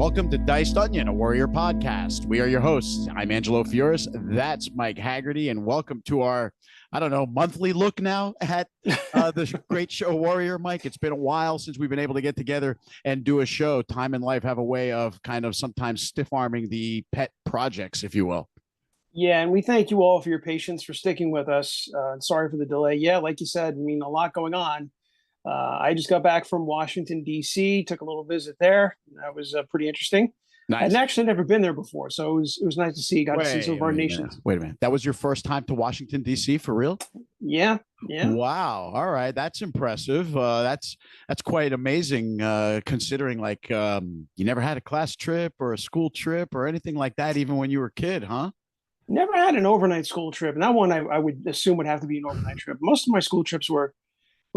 Welcome to Diced Onion, a Warrior podcast. We are your hosts. I'm Angelo Fioris. That's Mike Haggerty. And welcome to our, monthly look now at the great show Warrior. Mike, it's been a while since we've been able to get together and do a show. Time and life have a way of kind of sometimes stiff-arming the pet projects, if you will. Yeah, and we thank you all for your patience, for sticking with us. Sorry for the delay. Yeah, like you said, a lot going on. I just got back from Washington, D.C., took a little visit there. That was pretty interesting. Nice. I'd actually never been there before, so it was nice to see. Got to see some of our nations. Wait a minute. That was your first time to Washington, D.C., for real? Yeah. Wow. All right. That's impressive. That's quite amazing, considering you never had a class trip or a school trip or anything like that, even when you were a kid, huh? Never had an overnight school trip, and that one I would assume would have to be an overnight trip. Most of my school trips were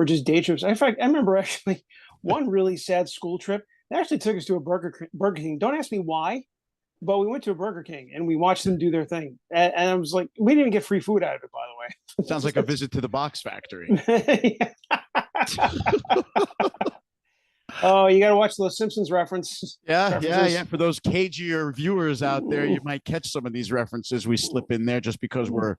just day trips. In fact, I remember actually one really sad school trip. They actually took us to a Burger King. Don't ask me why, but we went to a Burger King and we watched them do their thing. And I was like, we didn't even get free food out of it, by the way. Sounds like a visit to the box factory. Oh, you got to watch the Simpsons references. Yeah. For those cagier viewers out there, you might catch some of these references we slip in there just because we're,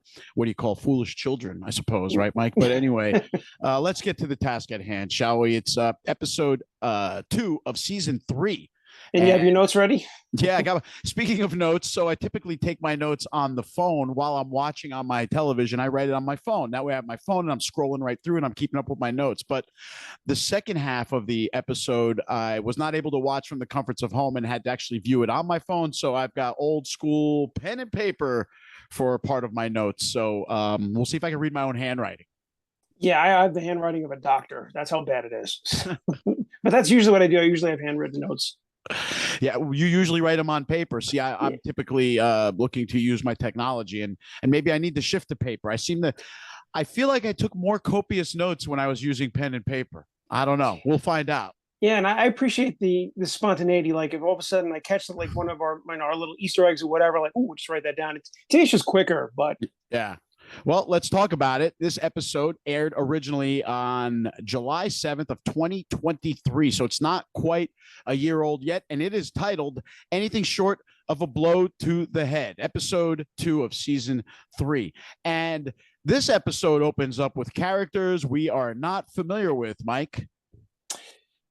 foolish children, I suppose, right, Mike? But anyway, let's get to the task at hand, shall we? It's episode 2 of season 3. And you have your notes ready? Yeah, speaking of notes, so I typically take my notes on the phone while I'm watching on my television. I write it on my phone. That way I have my phone and I'm scrolling right through and I'm keeping up with my notes. But the second half of the episode, I was not able to watch from the comforts of home and had to actually view it on my phone. So I've got old school pen and paper for part of my notes. So we'll see if I can read my own handwriting. Yeah, I have the handwriting of a doctor. That's how bad it is. But that's usually what I do. I usually have handwritten notes. Yeah, you usually write them on paper. See, I'm typically looking to use my technology, and maybe I need to shift to paper. I feel like I took more copious notes when I was using pen and paper. I don't know. We'll find out. Yeah, and I appreciate the spontaneity. Like if all of a sudden I catch like one of our little Easter eggs or whatever, like, oh, just write that down. To me, it's just quicker, but yeah. Well, let's talk about it. This episode aired originally on July 7th of 2023, so it's not quite a year old yet, and it is titled Anything Short of a Blow to the Head, episode 2 of season 3. And this episode opens up with characters we are not familiar with, Mike.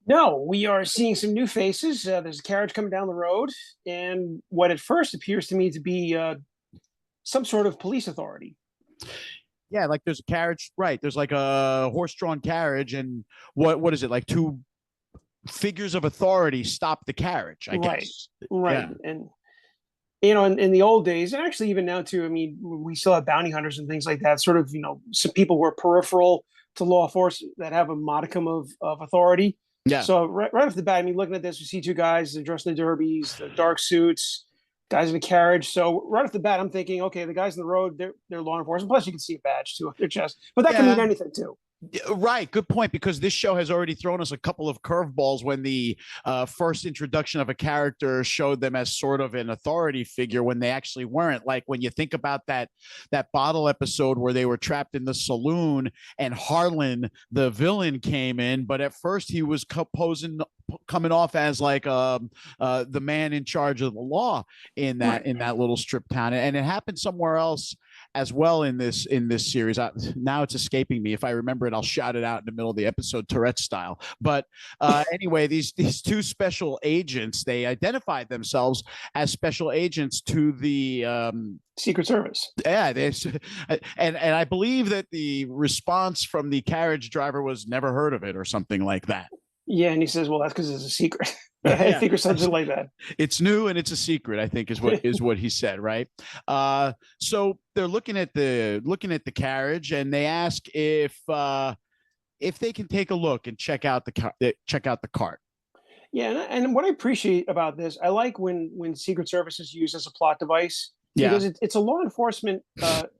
No, we are seeing some new faces. There's a carriage coming down the road, and what at first appears to me to be some sort of police authority. Yeah, like there's a carriage, right? There's like a horse-drawn carriage, and what is it? Like two figures of authority stop the carriage, I guess. Right. Yeah. And in the old days, and actually even now too, we still have bounty hunters and things like that. Sort of, some people who are peripheral to law enforcement that have a modicum of authority. Yeah. So right off the bat, looking at this, we see two guys dressed in the derbies, the dark suits. Guys in a carriage. So right off the bat, I'm thinking, okay, the guys on the road, they're law enforcement. Plus, you can see a badge too on their chest. But that can mean anything too. Right. Good point, because this show has already thrown us a couple of curveballs when the first introduction of a character showed them as sort of an authority figure when they actually weren't. Like when you think about that bottle episode where they were trapped in the saloon and Harlan, the villain, came in, but at first he was coming off as like the man in charge of the law in that little strip town, and it happened somewhere else as well in this series. Now it's escaping me. If I remember it, I'll shout it out in the middle of the episode, Tourette style. But anyway, these two special agents, they identified themselves as special agents to the Secret Service. Yeah, and I believe that the response from the carriage driver was never heard of it or something like that. Yeah, and he says, "Well, that's because it's a secret." I think or something like that. It's new and it's a secret, I think is what he said, right? So they're looking at the carriage, and they ask if they can take a look and check out the cart. Yeah, and what I appreciate about this, I like when Secret Service is used as a plot device. Yeah. Because it's a law enforcement that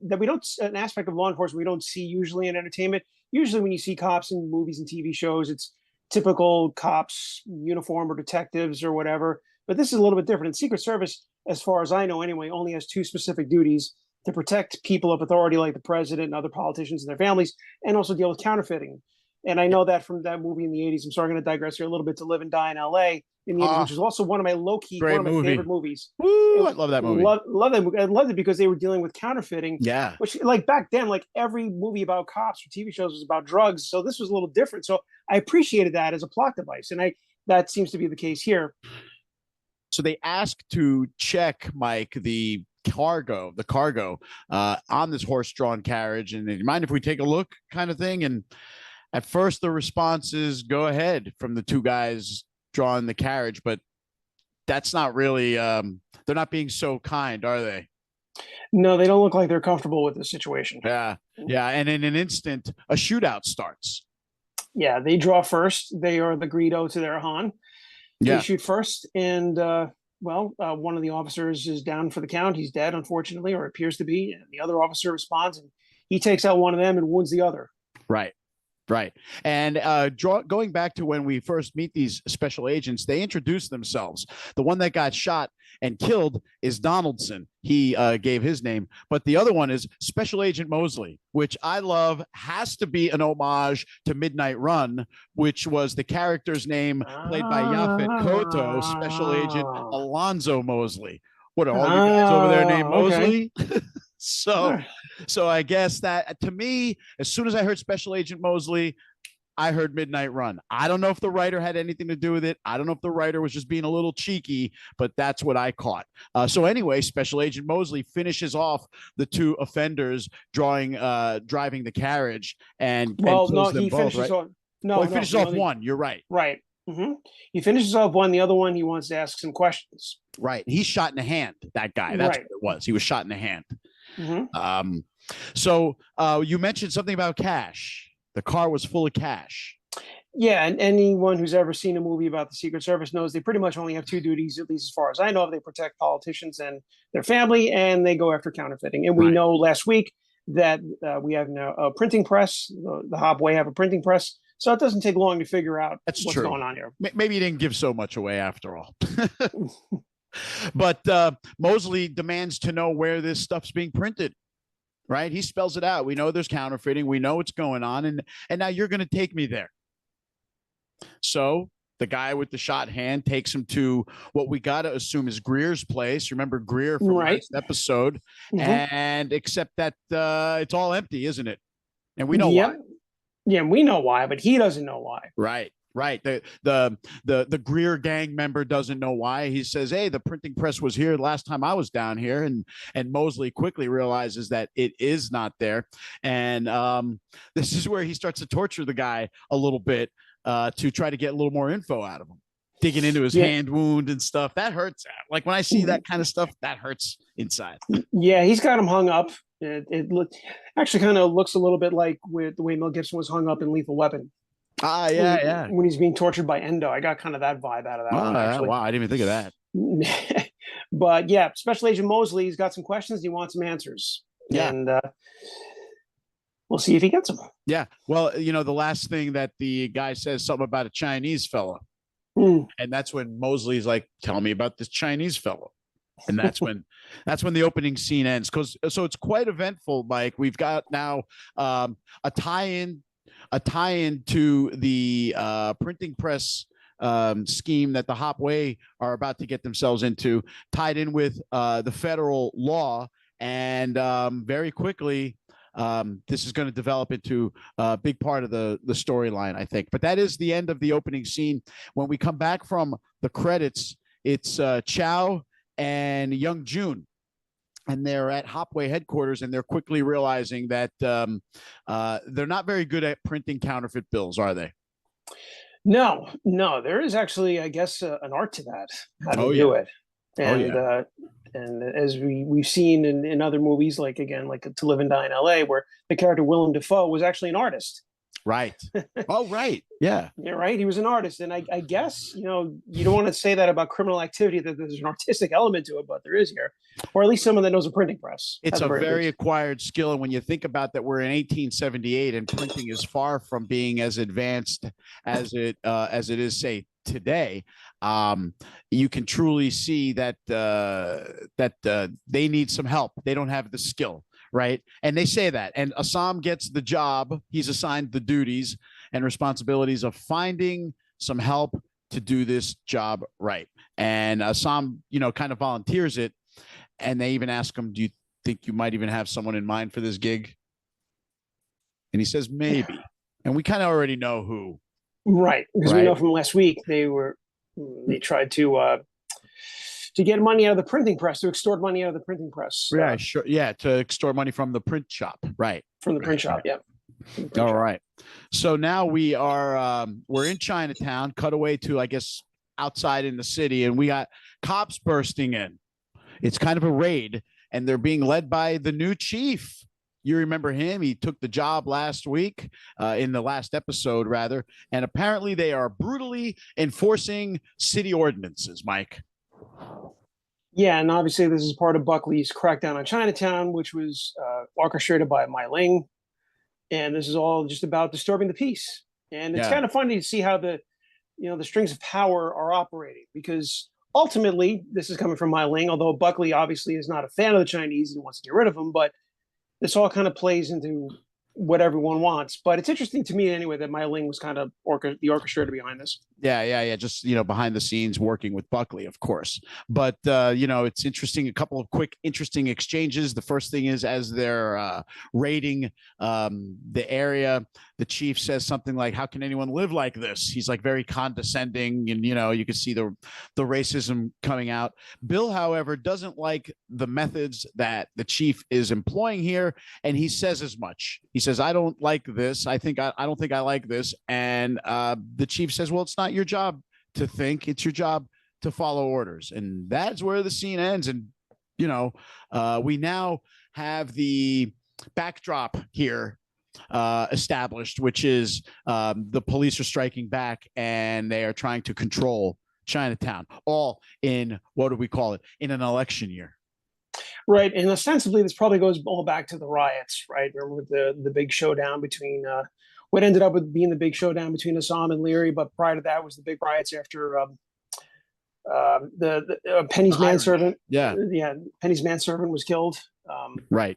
an aspect of law enforcement we don't see usually in entertainment. Usually when you see cops in movies and TV shows, it's typical cops, uniform, or detectives or whatever. But this is a little bit different. And Secret Service, as far as I know anyway, only has 2 specific duties: to protect people of authority like the president and other politicians and their families, and also deal with counterfeiting. And I know that from that movie in the 80s. I'm sorry, I'm going to digress here a little bit, To Live and Die in LA in the 80s, which is also one of my one of my favorite movies. Woo, I love that movie. Love that movie. I loved it because they were dealing with counterfeiting. Yeah. Which, like, back then, like, every movie about cops or TV shows was about drugs. So this was a little different. So I appreciated that as a plot device. And that seems to be the case here. So they asked to check, Mike, the cargo on this horse-drawn carriage. And do you mind if we take a look, kind of thing? And at first the response is go ahead from the two guys drawing the carriage, but that's not really they're not being so kind, are they? No, they don't look like they're comfortable with the situation. Yeah. And in an instant, a shootout starts. Yeah, they draw first. They are the Greedo to their Han. They shoot first, and one of the officers is down for the count. He's dead, unfortunately, or appears to be. And the other officer responds, and he takes out one of them and wounds the other. Right. And going back to when we first meet these special agents, they introduce themselves. The one that got shot and killed is Donaldson. He gave his name. But the other one is Special Agent Mosley, which I love, has to be an homage to Midnight Run, which was the character's name played by Yaphet Kotto, Special Agent Alonzo Mosley. What are all you guys over there named Mosley? Okay. So I guess that, to me, as soon as I heard Special Agent Mosley, I heard Midnight Run. I don't know if the writer had anything to do with it. I don't know if the writer was just being a little cheeky, but that's what I caught. So anyway, Special Agent Mosley finishes off the two offenders driving the carriage and kills them both, right? He finishes off one. You're right. Right. Mm-hmm. He finishes off one. The other one, he wants to ask some questions. Right. He's shot in the hand, that guy. That's what it was. He was shot in the hand. Mm-hmm. So you mentioned something about cash. The car was full of cash. Yeah, and anyone who's ever seen a movie about the Secret Service knows they pretty much only have two duties, at least as far as I know. They protect politicians and their family, and they go after counterfeiting. And we know last week that we have now a printing press. The Hop Wei have a printing press. So it doesn't take long to figure out what's going on here. Maybe you didn't give so much away after all. But Mosley demands to know where this stuff's being printed, right? He spells it out. We know there's counterfeiting. We know what's going on. And now you're going to take me there. So the guy with the shot hand takes him to what we got to assume is Greer's place. Remember Greer from last episode? Mm-hmm. And except that it's all empty, isn't it? And we know why. Yeah, we know why, but he doesn't know why. Right. The Greer gang member doesn't know why. He says, hey, the printing press was here last time I was down here. And Mosley quickly realizes that it is not there. And this is where he starts to torture the guy a little bit to try to get a little more info out of him. Digging into his hand wound and stuff. That hurts. Like when I see that kind of stuff, that hurts inside. Yeah, he's got him hung up. It actually kind of looks a little bit like with the way Mel Gibson was hung up in Lethal Weapon. Yeah. When he's being tortured by Endo. I got kind of that vibe out of that one, actually. Wow, I didn't even think of that. But yeah, Special Agent Mosley, he's got some questions. He wants some answers. Yeah. And we'll see if he gets them. Yeah. Well, the last thing that the guy says something about a Chinese fellow. And that's when Mosley's like, tell me about this Chinese fellow. And that's when the opening scene ends. So it's quite eventful, Mike. We've got now a tie-in to the printing press scheme that the Hop Wei are about to get themselves into, tied in with the federal law. And very quickly, this is going to develop into a big part of the storyline, I think. But that is the end of the opening scene. When we come back from the credits, it's Chow and Young Jun. And they're at Hop Wei headquarters, and they're quickly realizing that they're not very good at printing counterfeit bills, are they? No. There is actually, I guess, an art to that. How to do it. And and as we've seen in other movies, like To Live and Die in LA, where the character Willem Dafoe was actually an artist. Right. Oh, right. Yeah. Yeah, right. He was an artist. And I guess, you don't want to say that about criminal activity, that there's an artistic element to it, but there is here. Or at least someone that knows a printing press. It's a very acquired skill. And when you think about that, we're in 1878 and printing is far from being as advanced as it is, say, today. You can truly see that they need some help. They don't have the skill. Right. And they say that. And Assam gets the job. He's assigned the duties. and responsibilities of finding some help to do this job right. And Sam, kind of volunteers it. And they even ask him, do you think you might even have someone in mind for this gig? And he says, maybe. And we kind of already know who. Right. Because we know from last week, they tried to get money out of the printing press, to extort money out of the printing press. Yeah, sure. Yeah, to extort money from the print shop. Right. From the print shop, yeah. All right. So now we're in Chinatown, cut away to, I guess, outside in the city, and we got cops bursting in. It's kind of a raid, and they're being led by the new chief. You remember him? He took the job last week, in the last episode, rather. And apparently they are brutally enforcing city ordinances, Mike. Yeah, and obviously this is part of Buckley's crackdown on Chinatown, which was orchestrated by Mei Ling. And this is all just about disturbing the peace. And it's kind of funny to see how the strings of power are operating, because ultimately this is coming from Mei Ling, although Buckley obviously is not a fan of the Chinese and wants to get rid of them. But this all kind of plays into what everyone wants. But it's interesting to me anyway that Mei Ling was kind of the orchestrator behind this. Yeah. Just, behind the scenes working with Buckley, of course. But, it's interesting. A couple of quick, interesting exchanges. The first thing is, as they're raiding the area, the chief says something like, how can anyone live like this? He's like very condescending, and, you can see the racism coming out. Bill, however, doesn't like the methods that the chief is employing here. And he says as much. He says, I don't like this. I don't think I like this. And the chief says, well, it's not your job to think. It's your job to follow orders. And that's where the scene ends. And, we now have the backdrop here established, which is the police are striking back and they are trying to control Chinatown, all in, what do we call it, in an election year. Right. And ostensibly, this probably goes all back to the riots, right? Remember with the big showdown between what ended up with being the big showdown between Assam and Leary. But prior to that was the big riots after Penny's manservant. Yeah. Penny's manservant was killed. Right.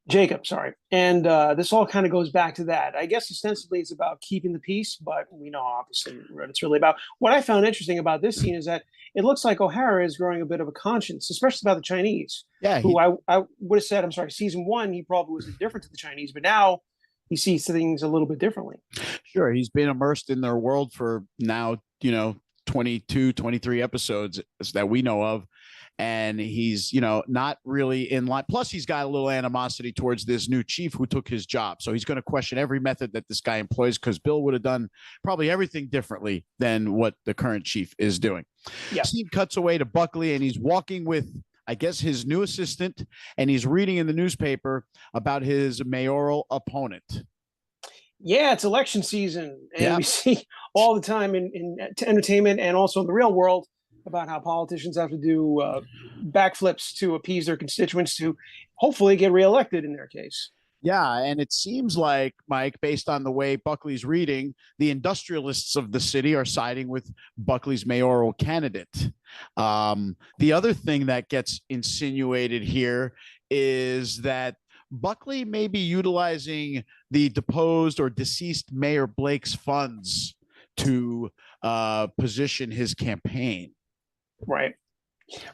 Jacob, sorry. And this all kind of goes back to that. I guess ostensibly it's about keeping the peace, but we know obviously what it's really about. What I found interesting about this scene is that it looks like O'Hara is growing a bit of a conscience, especially about the Chinese. Yeah. Who I would have said, I'm sorry, season one, he probably was indifferent to the Chinese, but now he sees things a little bit differently. Sure. He's been immersed in their world for now, 22, 23 episodes that we know of. And he's, not really in line. Plus, he's got a little animosity towards this new chief who took his job. So he's going to question every method that this guy employs, because Bill would have done probably everything differently than what the current chief is doing. Yeah. Scene cuts away to Buckley, and he's walking with, I guess, his new assistant, and he's reading in the newspaper about his mayoral opponent. Yeah, it's election season. And we see all the time in entertainment and also in the real world about how politicians have to do backflips to appease their constituents to hopefully get reelected in their case. Yeah, and it seems like, Mike, based on the way Buckley's reading, the industrialists of the city are siding with Buckley's mayoral candidate. The other thing that gets insinuated here is that Buckley may be utilizing the deposed or deceased Mayor Blake's funds to position hhis campaign. Right.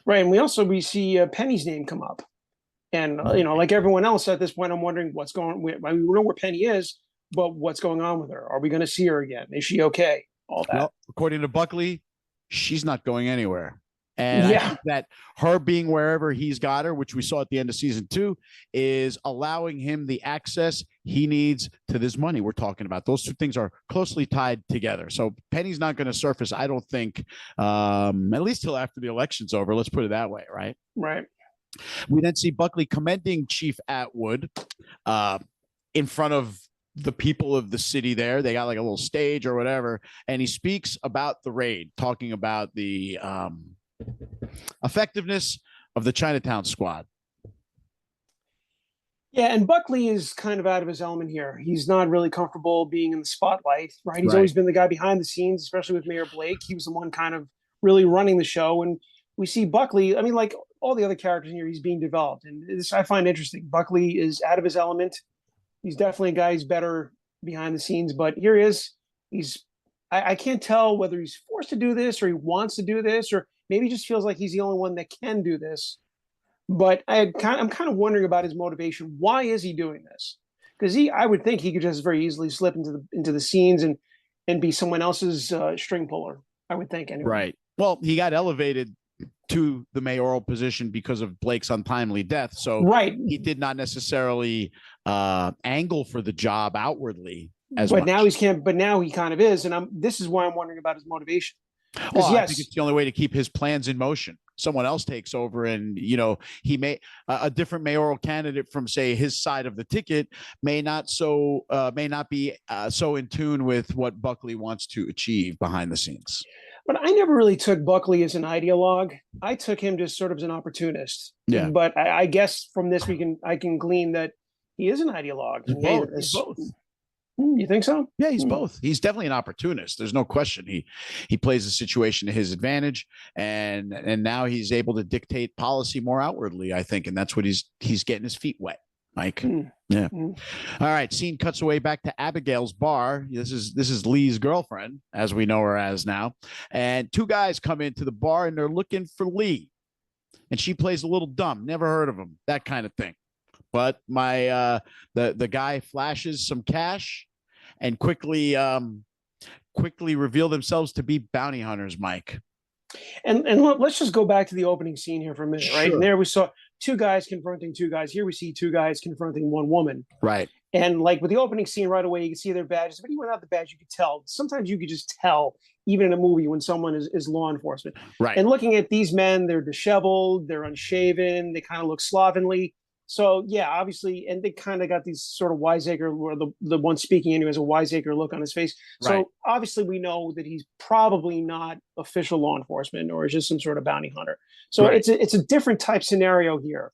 And we see Penny's name come up. And, like everyone else at this point, I'm wondering what's going on. We know where Penny is, but what's going on with her? Are we going to see her again? Is she okay? All that. Well, according to Buckley, she's not going anywhere. And I think that her being wherever he's got her, which we saw at the end of season 2, is allowing him the access he needs to this money we're talking about. Those two things are closely tied together. So Penny's not going to surface, I don't think, at least till after the election's over. Let's put it that way, right? Right. We then see Buckley commending Chief Atwood in front of the people of the city there. They got like a little stage or whatever. And he speaks about the raid, talking about the effectiveness of the Chinatown squad. Yeah, and Buckley is kind of out of his element here. He's not really comfortable being in the spotlight, right? He's always been the guy behind the scenes, especially with Mayor Blake. He was the one kind of really running the show. And we see Buckley, I mean, like all the other characters in here, he's being developed. And this I find interesting. Buckley is out of his element. He's definitely a guy who's better behind the scenes, but here he is. I can't tell whether he's forced to do this or he wants to do this, or maybe he just feels like he's the only one that can do this. But I'm kind of wondering about his motivation. Why is he doing this? Because I would think he could just very easily slip into the scenes and be someone else's string puller. I would think anyway. Right. Well, he got elevated to the mayoral position because of Blake's untimely death. So right. He did not necessarily angle for the job outwardly as but much. Now he kind of is, and this is why I'm wondering about his motivation. Well, yes, I think it's the only way to keep his plans in motion. Someone else takes over, and he may a different mayoral candidate from, say, his side of the ticket may not be so in tune with what Buckley wants to achieve behind the scenes. But I never really took Buckley as an ideologue. I took him just sort of as an opportunist. Yeah. But I guess from this I can glean that he is an ideologue. He's both. You think so? Yeah, he's both. He's definitely an opportunist. There's no question. He plays the situation to his advantage, and now he's able to dictate policy more outwardly, I think, and that's what he's getting his feet wet, Mike. Yeah. All right. Scene cuts away back to Abigail's bar. This is Lee's girlfriend, as we know her as now, and two guys come into the bar and they're looking for Lee, and she plays a little dumb, never heard of him, that kind of thing. But the guy flashes some cash and quickly reveal themselves to be bounty hunters, Mike. And let's just go back to the opening scene here for a minute, sure. Right? And there we saw two guys confronting two guys. Here we see two guys confronting one woman. Right. And like with the opening scene right away, you can see their badges. But even without the badge, you could tell. Sometimes you could just tell, even in a movie, when someone is law enforcement. Right. And looking at these men, they're disheveled, they're unshaven, they kind of look slovenly. So yeah, obviously, and they kind of got these sort of wiseacre, or the one speaking anyway has a wiseacre look on his face. So right. Obviously, we know that he's probably not official law enforcement, or is just some sort of bounty hunter. So right. It's a different type scenario here.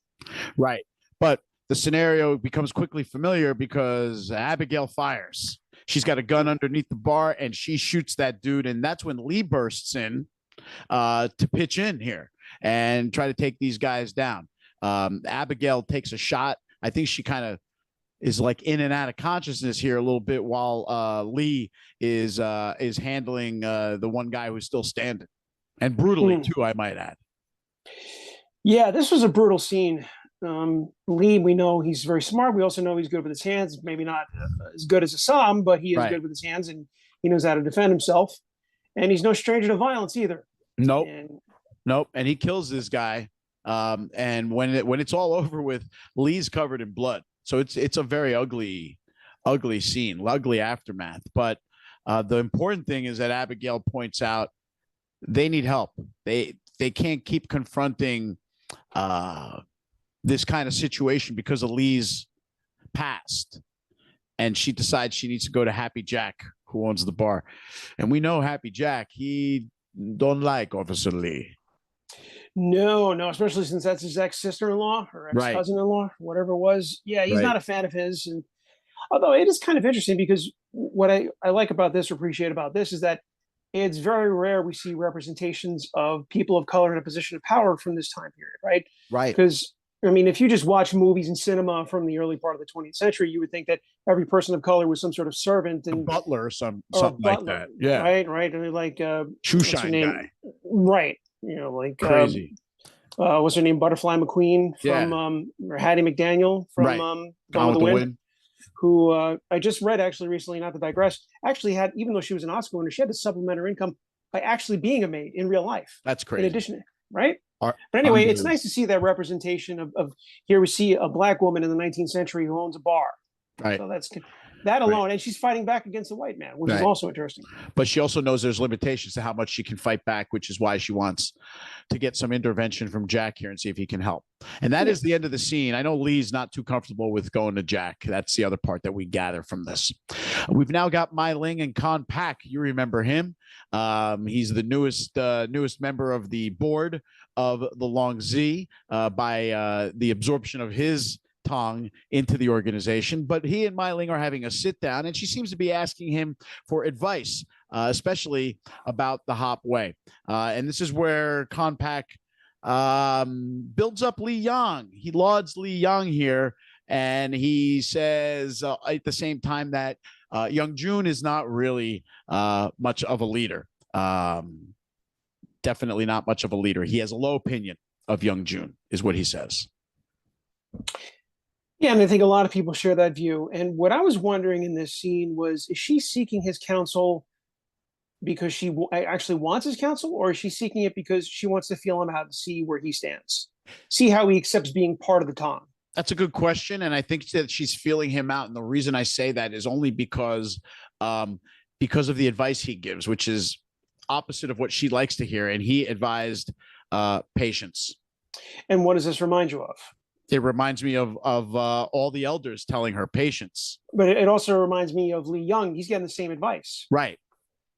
Right, but the scenario becomes quickly familiar because Abigail fires. She's got a gun underneath the bar, and she shoots that dude, and that's when Lee bursts in to pitch in here and try to take these guys down. Abigail takes a shot. I think she kind of is like in and out of consciousness here a little bit while Lee is handling the one guy who's still standing, and brutally too, I might add. Yeah, this was a brutal scene. Lee, we know he's very smart. We also know he's good with his hands. Maybe not as good as Assam, but he is right. Good with his hands, and he knows how to defend himself. And he's no stranger to violence either. Nope. And he kills this guy. And when it's all over with, Lee's covered in blood. So it's a very ugly scene, ugly aftermath. But the important thing is that Abigail points out they need help. They can't keep confronting this kind of situation because of Lee's past. And she decides she needs to go to Happy Jack, who owns the bar. And we know Happy Jack, he don't like Officer Lee. No, especially since that's his ex-sister-in-law or ex-cousin-in-law, whatever it was. Yeah, he's not a fan of his. And although it is kind of interesting because what I like about this or appreciate about this is that it's very rare we see representations of people of color in a position of power from this time period, right? Right. Because, I mean, if you just watch movies and cinema from the early part of the 20th century, you would think that every person of color was some sort of servant and butler or something like that. Yeah. Right. I mean, like shoeshine guy. Right. You know, like crazy. What's her name? Butterfly McQueen from or Hattie McDaniel from Gone with the Wind. Who I just read actually recently, not to digress, actually had, even though she was an Oscar winner, she had to supplement her income by actually being a maid in real life. That's crazy. In addition, right? But anyway, it's nice to see that representation of here we see a black woman in the 19th century who owns a bar. Right. So that's that alone. And she's fighting back against the white man, which is also interesting. But she also knows there's limitations to how much she can fight back, which is why she wants to get some intervention from Jack here and see if he can help. And that is the end of the scene. I know Lee's not too comfortable with going to Jack. That's the other part that we gather from this. We've now got Mei Ling and Con Pak. You remember him. He's the newest member of the board of the Long Z by the absorption of his Tong into the organization, but he and Mei Ling are having a sit down, and she seems to be asking him for advice, especially about the Hop Wei. And this is where Con Pak builds up Li Yang. He lauds Li Yang here, and he says at the same time that Young Jun is not really much of a leader. Definitely not much of a leader. He has a low opinion of Young Jun, is what he says. Yeah, and I think a lot of people share that view. And what I was wondering in this scene was, is she seeking his counsel because she actually wants his counsel, or is she seeking it because she wants to feel him out and see where he stands, see how he accepts being part of the Tong? That's a good question, and I think that she's feeling him out. And the reason I say that is only because of the advice he gives, which is opposite of what she likes to hear. And he advised patience. And what does this remind you of? It reminds me of all the elders telling her patience. But it also reminds me of Li Young. He's getting the same advice. Right.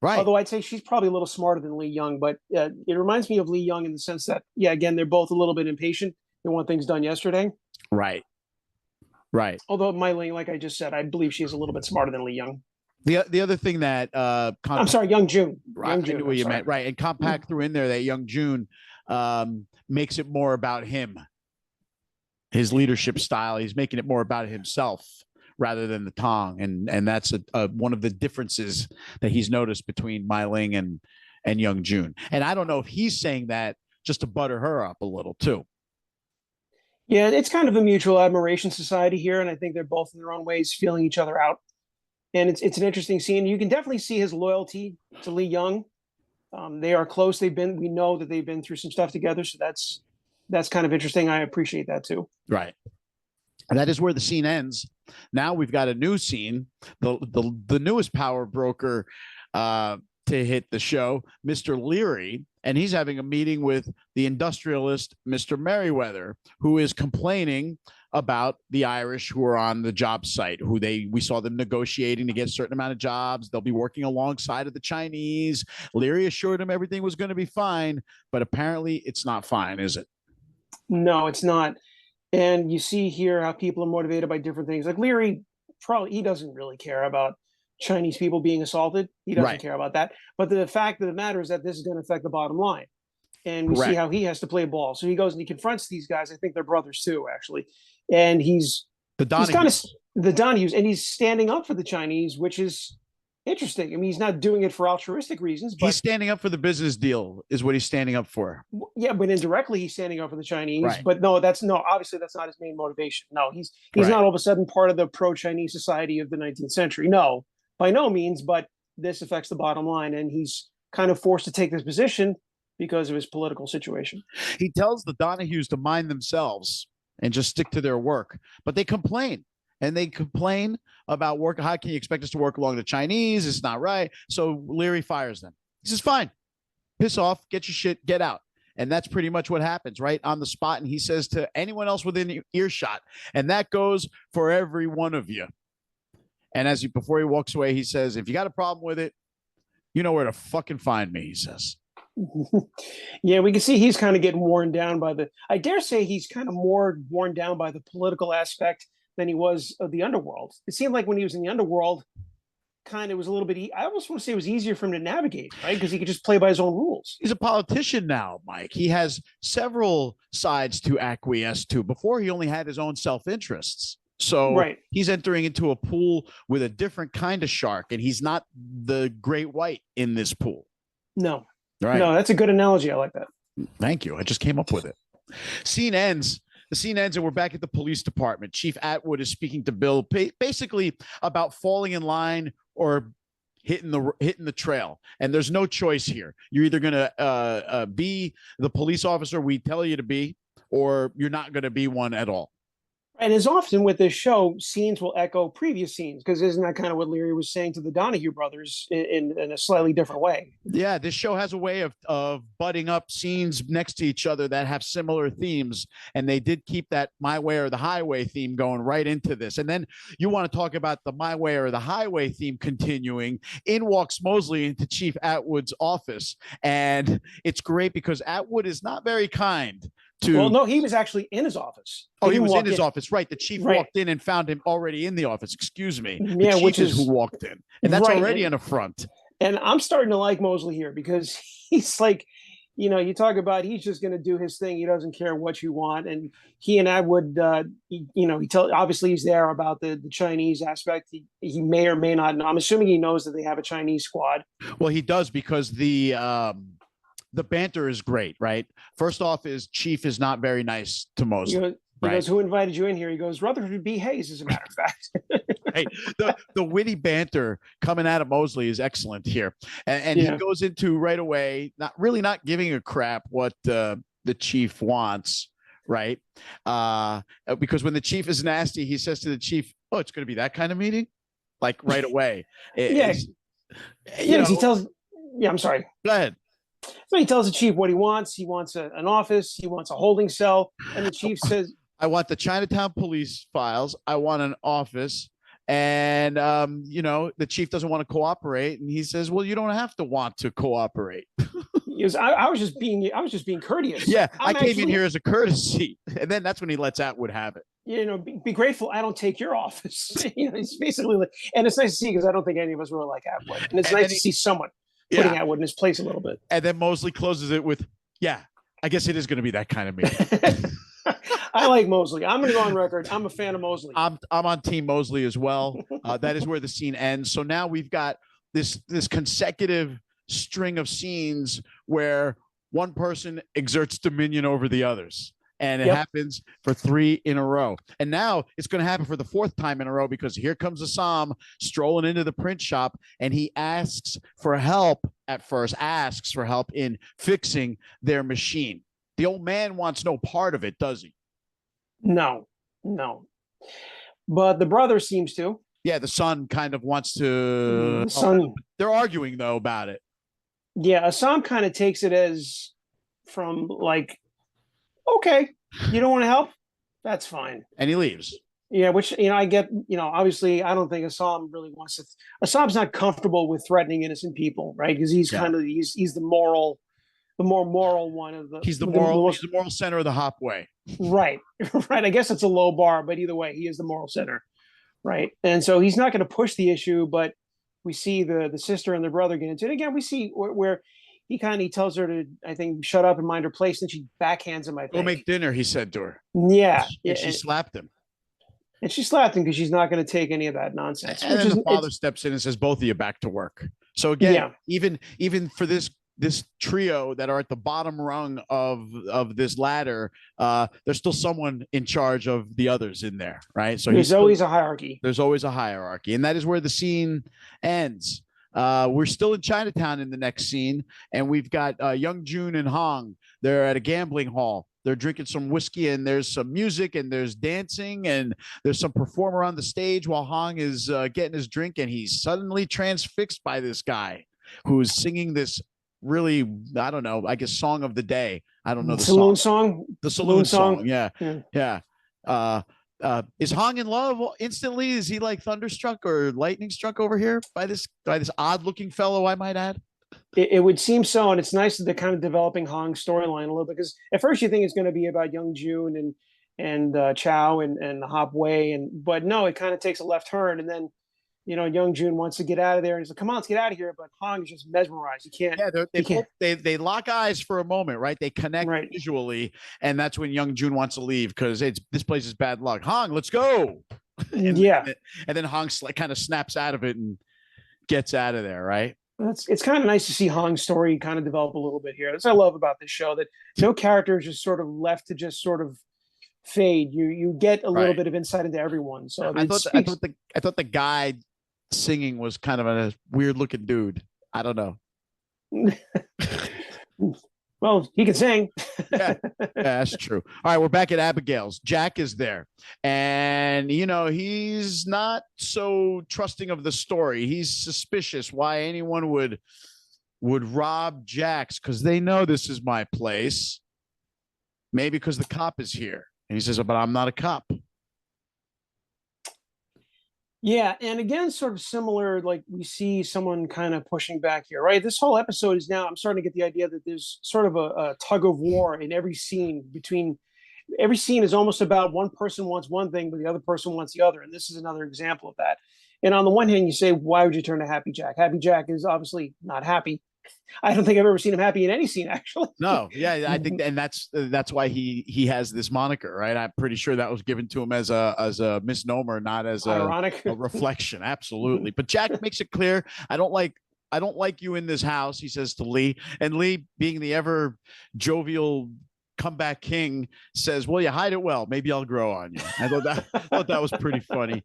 Right. Although I'd say she's probably a little smarter than Li Young, but it reminds me of Li Young in the sense that, yeah, again, they're both a little bit impatient. They want things done yesterday. Right. Right. Although Mei Ling, like I just said, I believe she's a little bit smarter than Li Young. The other thing that I'm sorry, Young Jun. I knew what you meant. Right. And Compact threw in there that Young Jun makes it more about him, his leadership style. He's making it more about himself rather than the Tong. And that's one of the differences that he's noticed between Mei Ling and Young Jun. And I don't know if he's saying that just to butter her up a little too. Yeah, it's kind of a mutual admiration society here. And I think they're both in their own ways feeling each other out. And it's an interesting scene. You can definitely see his loyalty to Li Young. They are close. We know that they've been through some stuff together. So that's kind of interesting. I appreciate that too. Right. And that is where the scene ends. Now we've got a new scene. The newest power broker to hit the show, Mr. Leary, and he's having a meeting with the industrialist, Mr. Merriweather, who is complaining about the Irish who are on the job site, we saw them negotiating to get a certain amount of jobs. They'll be working alongside of the Chinese. Leary assured him everything was going to be fine, but apparently it's not fine, is it? No, it's not. And you see here how people are motivated by different things. Like Leary, he doesn't really care about Chinese people being assaulted. He doesn't care about that. But the fact of the matter is that this is going to affect the bottom line. And we see how he has to play ball. So he goes and he confronts these guys. I think they're brothers too, actually. And he's kind of the Donahues, and he's standing up for the Chinese, which is interesting. I mean, he's not doing it for altruistic reasons, but he's standing up for the business deal is what he's standing up for. Yeah, but indirectly he's standing up for the Chinese. Right. But obviously that's not his main motivation. No, he's not all of a sudden part of the pro-Chinese society of the 19th century. No, by no means, but this affects the bottom line, and he's kind of forced to take this position because of his political situation. He tells the Donahues to mind themselves and just stick to their work, but they complain. And they complain about work. How can you expect us to work along the Chinese? It's not right. So Leary fires them. He says, fine, piss off, get your shit, get out. And that's pretty much what happens right on the spot. And he says to anyone else within earshot, and that goes for every one of you. And before he walks away, he says, if you got a problem with it, you know where to fucking find me, he says. Yeah, we can see he's kind of getting worn down I dare say he's kind of more worn down by the political aspect than he was of the underworld. It seemed like when he was in the underworld, kind of was a little bit, I almost want to say it was easier for him to navigate, right? Because he could just play by his own rules. He's a politician now, Mike. He has several sides to acquiesce to. Before, he only had his own self-interests. So he's entering into a pool with a different kind of shark, and he's not the great white in this pool. No. Right. No, that's a good analogy. I like that. Thank you. I just came up with it. Scene ends. The scene ends, and we're back at the police department. Chief Atwood is speaking to Bill, basically about falling in line or hitting the trail. And there's no choice here. You're either going to be the police officer we tell you to be, or you're not going to be one at all. And as often with this show, scenes will echo previous scenes, because isn't that kind of what Leary was saying to the Donahue brothers in a slightly different way? Yeah, this show has a way of butting up scenes next to each other that have similar themes, and they did keep that My Way or the Highway theme going right into this. And then you want to talk about the My Way or the Highway theme continuing. In walks Mosley into Chief Atwood's office, and it's great because Atwood is not very kind. Well, no, he was actually in his office. He was in his office, right? The chief walked in and found him already in the office. Excuse me. Yeah, the chief is who walked in, and that's already an affront. And I'm starting to like Mosley here because he's like, you talk about he's just going to do his thing. He doesn't care what you want. And he and Atwood, obviously he's there about the Chinese aspect. He may or may not know. I'm assuming he knows that they have a Chinese squad. Well, he does because the banter is great, right? First off, is Chief is not very nice to Mosley. He goes, "Who invited you in here?" He goes, "Rutherford B. Hayes," as a matter of fact. Right. The witty banter coming out of Mosley is excellent here. And he goes into right away, not giving a crap what the chief wants, right? Because when the chief is nasty, he says to the chief, "Oh, it's going to be that kind of meeting?" Like right away. He tells, I'm sorry. Go ahead. So he tells the chief what he wants. He wants an office. He wants a holding cell. And the chief says, I want the Chinatown police files. I want an office. And, the chief doesn't want to cooperate. And he says, well, you don't have to want to cooperate. He goes, I was just being courteous. Yeah, I came in here as a courtesy. And then that's when he lets Atwood have it. Be grateful I don't take your office. It's basically like, and it's nice to see because I don't think any of us really like Atwood. And it's nice to see someone putting Atwood in his place a little bit. And then Mosley closes it with, I guess it is going to be that kind of meeting. I like Mosley. I'm going to go on record. I'm a fan of Mosley. I'm on Team Mosley as well. That is where the scene ends. So now we've got this consecutive string of scenes where one person exerts dominion over the others. And it happens for 3 in a row. And now it's going to happen for the 4th time in a row because here comes Assam strolling into the print shop and he asks for help in fixing their machine. The old man wants no part of it, does he? No. But the brother seems to. Yeah, the son kind of wants to. They're arguing, though, about it. Yeah, Assam kind of takes it as from like, okay, you don't want to help? That's fine. And he leaves. Yeah, which, I get, obviously I don't think Assam really wants to. Assam's not comfortable with threatening innocent people, right? Because he's he's the more moral one of the. He's the moral center of the Hop Wei. Right. I guess it's a low bar, but either way, he is the moral center. Right. And so he's not going to push the issue, but we see the sister and the brother get into it. Again, we see where he tells her to, I think, shut up and mind her place. And she backhands him, I think. Go make dinner, he said to her. Yeah. And she slapped him. And she slapped him because she's not going to take any of that nonsense. And then the father steps in and says, both of you back to work. So again, even for this trio that are at the bottom rung of this ladder, there's still someone in charge of the others in there, right? So there's always a hierarchy. There's always a hierarchy, and that is where the scene ends. We're still in Chinatown in the next scene, and we've got Young Jun and Hong. They're at a gambling hall. They're drinking some whiskey, and there's some music, and there's dancing, and there's some performer on the stage while Hong is getting his drink, and he's suddenly transfixed by this guy who's singing this really, I don't know, I guess song of the day. I don't know the saloon song. The saloon song. Yeah. Is Hong in love instantly? Is he like thunderstruck or lightning struck over here by this odd looking fellow, I might add? It would seem so, and it's nice that they're kind of developing Hong's storyline a little bit, because at first you think it's going to be about Young Jun and Chow and Hop Wei, but no, it kind of takes a left turn, and then Young Jun wants to get out of there, and he's like, "Come on, let's get out of here." But Hong is just mesmerized. He can't. Yeah, they lock eyes for a moment, right? They connect visually, and that's when Young Jun wants to leave because this place is bad luck. Hong, let's go. And then Hong kind of snaps out of it and gets out of there, right? It's kind of nice to see Hong's story kind of develop a little bit here. That's what I love about this show, that no character is just sort of left to just sort of fade. You get a little bit of insight into everyone. So I thought the guy singing was kind of a weird looking dude. I don't know. Well, he can sing. yeah, that's true. All right, we're back at Abigail's. Jack is there, and he's not so trusting of the story. He's suspicious why anyone would rob Jack's, because they know this is my place. Maybe because the cop is here, and he says, "But I'm not a cop." Yeah, and again, sort of similar, like we see someone kind of pushing back here, right? This whole episode is now, I'm starting to get the idea that there's sort of a tug of war in every scene. Every scene is almost about one person wants one thing, but the other person wants the other. And this is another example of that. And on the one hand, you say, why would you turn to Happy Jack? Happy Jack is obviously not happy. I don't think I've ever seen him happy in any scene, actually. No, yeah, I think, and that's why he has this moniker, right? I'm pretty sure that was given to him as a misnomer, not as Ironic. a reflection. Absolutely. But Jack makes it clear, I don't like you in this house, he says to Lee. And Lee, being the ever jovial comeback king, says, well, you hide it well. Maybe I'll grow on you. I thought that was pretty funny.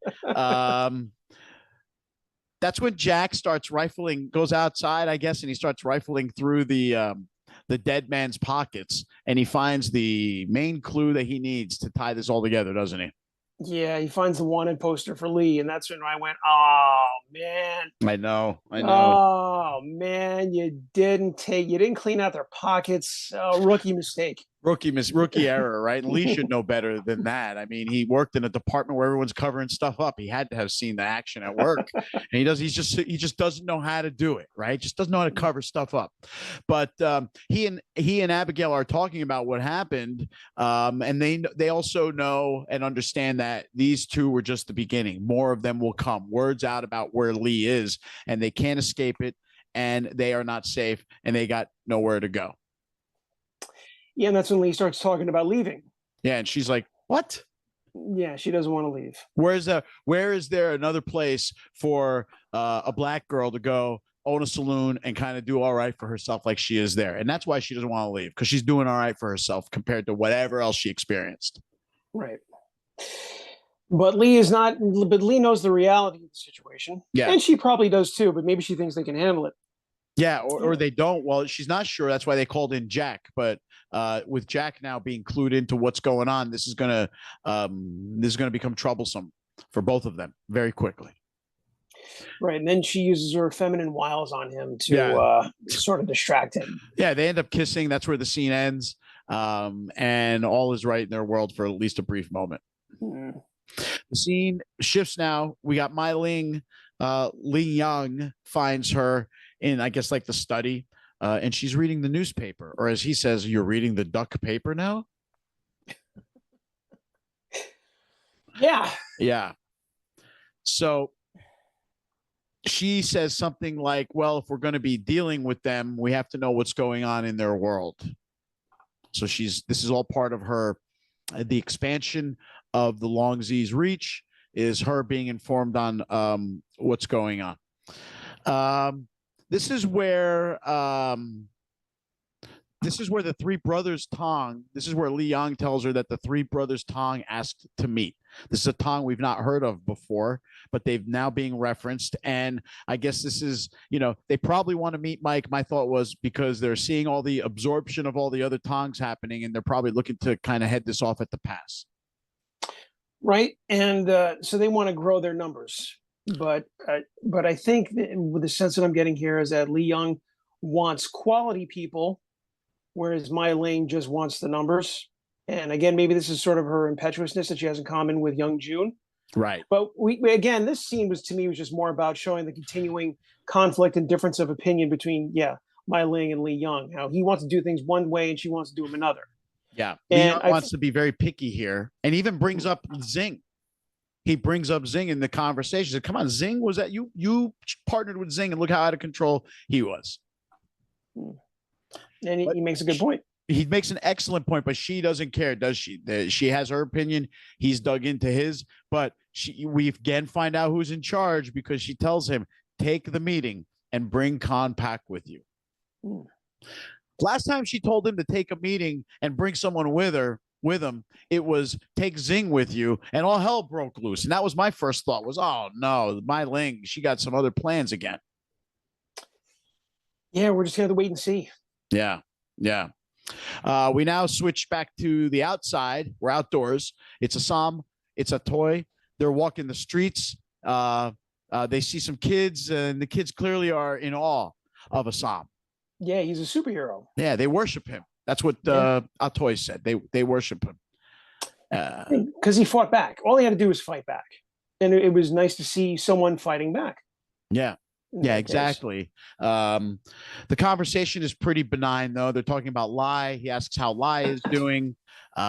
That's when Jack starts goes outside, I guess, and he starts rifling through the dead man's pockets, and he finds the main clue that he needs to tie this all together, doesn't he? Yeah, he finds the wanted poster for Lee, and that's when I went, "Oh man, I know. oh man, you didn't clean out their pockets. Oh, rookie mistake." Rookie error, right? And Lee should know better than that. I mean, he worked in a department where everyone's covering stuff up. He had to have seen the action at work, and he just doesn't know how to do it, right? Just doesn't know how to cover stuff up. But he and Abigail are talking about what happened, and they also know and understand that these two were just the beginning. More of them will come. Word's out about where Lee is, and they can't escape it, and they are not safe, and they got nowhere to go. Yeah, and that's when Lee starts talking about leaving. Yeah, and she's like, "What?" Yeah, she doesn't want to leave. Where is there another place for a black girl to go own a saloon and kind of do all right for herself like she is there? And that's why she doesn't want to leave, because she's doing all right for herself compared to whatever else she experienced. Right. But Lee is not. But Lee knows the reality of the situation. Yeah, and she probably does too. But maybe she thinks they can handle it. Yeah, or they don't. Well, she's not sure. That's why they called in Jack. But with Jack now being clued into what's going on, this is gonna become troublesome for both of them very quickly. Right, and then she uses her feminine wiles on him to sort of distract him. Yeah, they end up kissing. That's where the scene ends, and all is right in their world for at least a brief moment. Mm. The scene shifts now. We got Mei Ling. Li Yang finds her in, I guess, like the study, and she's reading the newspaper, or as he says, "You're reading the duck paper now." Yeah. So she says something like, well, if we're going to be dealing with them, we have to know what's going on in their world. So this is all part of her, the expansion of the Long Z's reach is her being informed on what's going on. This is where the three brothers Tong, this is where Li Yang tells her that the three brothers Tong asked to meet. This is a Tong we've not heard of before, but they've now being referenced. And I guess this is, they probably want to meet Mike. My thought was because they're seeing all the absorption of all the other Tongs happening, and they're probably looking to kind of head this off at the pass. Right. And so they want to grow their numbers. But I think with the sense that I'm getting here is that Li Yang wants quality people, whereas Mei Ling just wants the numbers. And again, maybe this is sort of her impetuousness that she has in common with young June. Right. But again, this scene was just more about showing the continuing conflict and difference of opinion between, Mei Ling and Li Yang. How he wants to do things one way and she wants to do them another. Yeah. And Li wants to be very picky here, and even brings up Zing. He brings up Zing in the conversation. He said, come on, Zing, was that you? You partnered with Zing, and look how out of control he was. And he makes a good point. He makes an excellent point, but she doesn't care, does she? She has her opinion. He's dug into his, but we again find out who's in charge because she tells him, take the meeting and bring Khan Pak with you. Last time she told him to take a meeting and bring someone with him, it was take Zing with you, and all hell broke loose. And that was my first thought was, oh no, Mei Ling, she got some other plans again. Yeah, we're just gonna have to wait and see. Yeah. We now switch back to the outside. We're outdoors. It's Assam. It's a toy. They're walking the streets. They see some kids, and the kids clearly are in awe of Assam. Yeah, he's a superhero. Yeah, they worship him. That's what Atoy said. They worship him. Because he fought back. All he had to do was fight back. And it was nice to see someone fighting back. Yeah. Yeah, exactly. The conversation is pretty benign, though. They're talking about Lai. He asks how Lai is doing. Go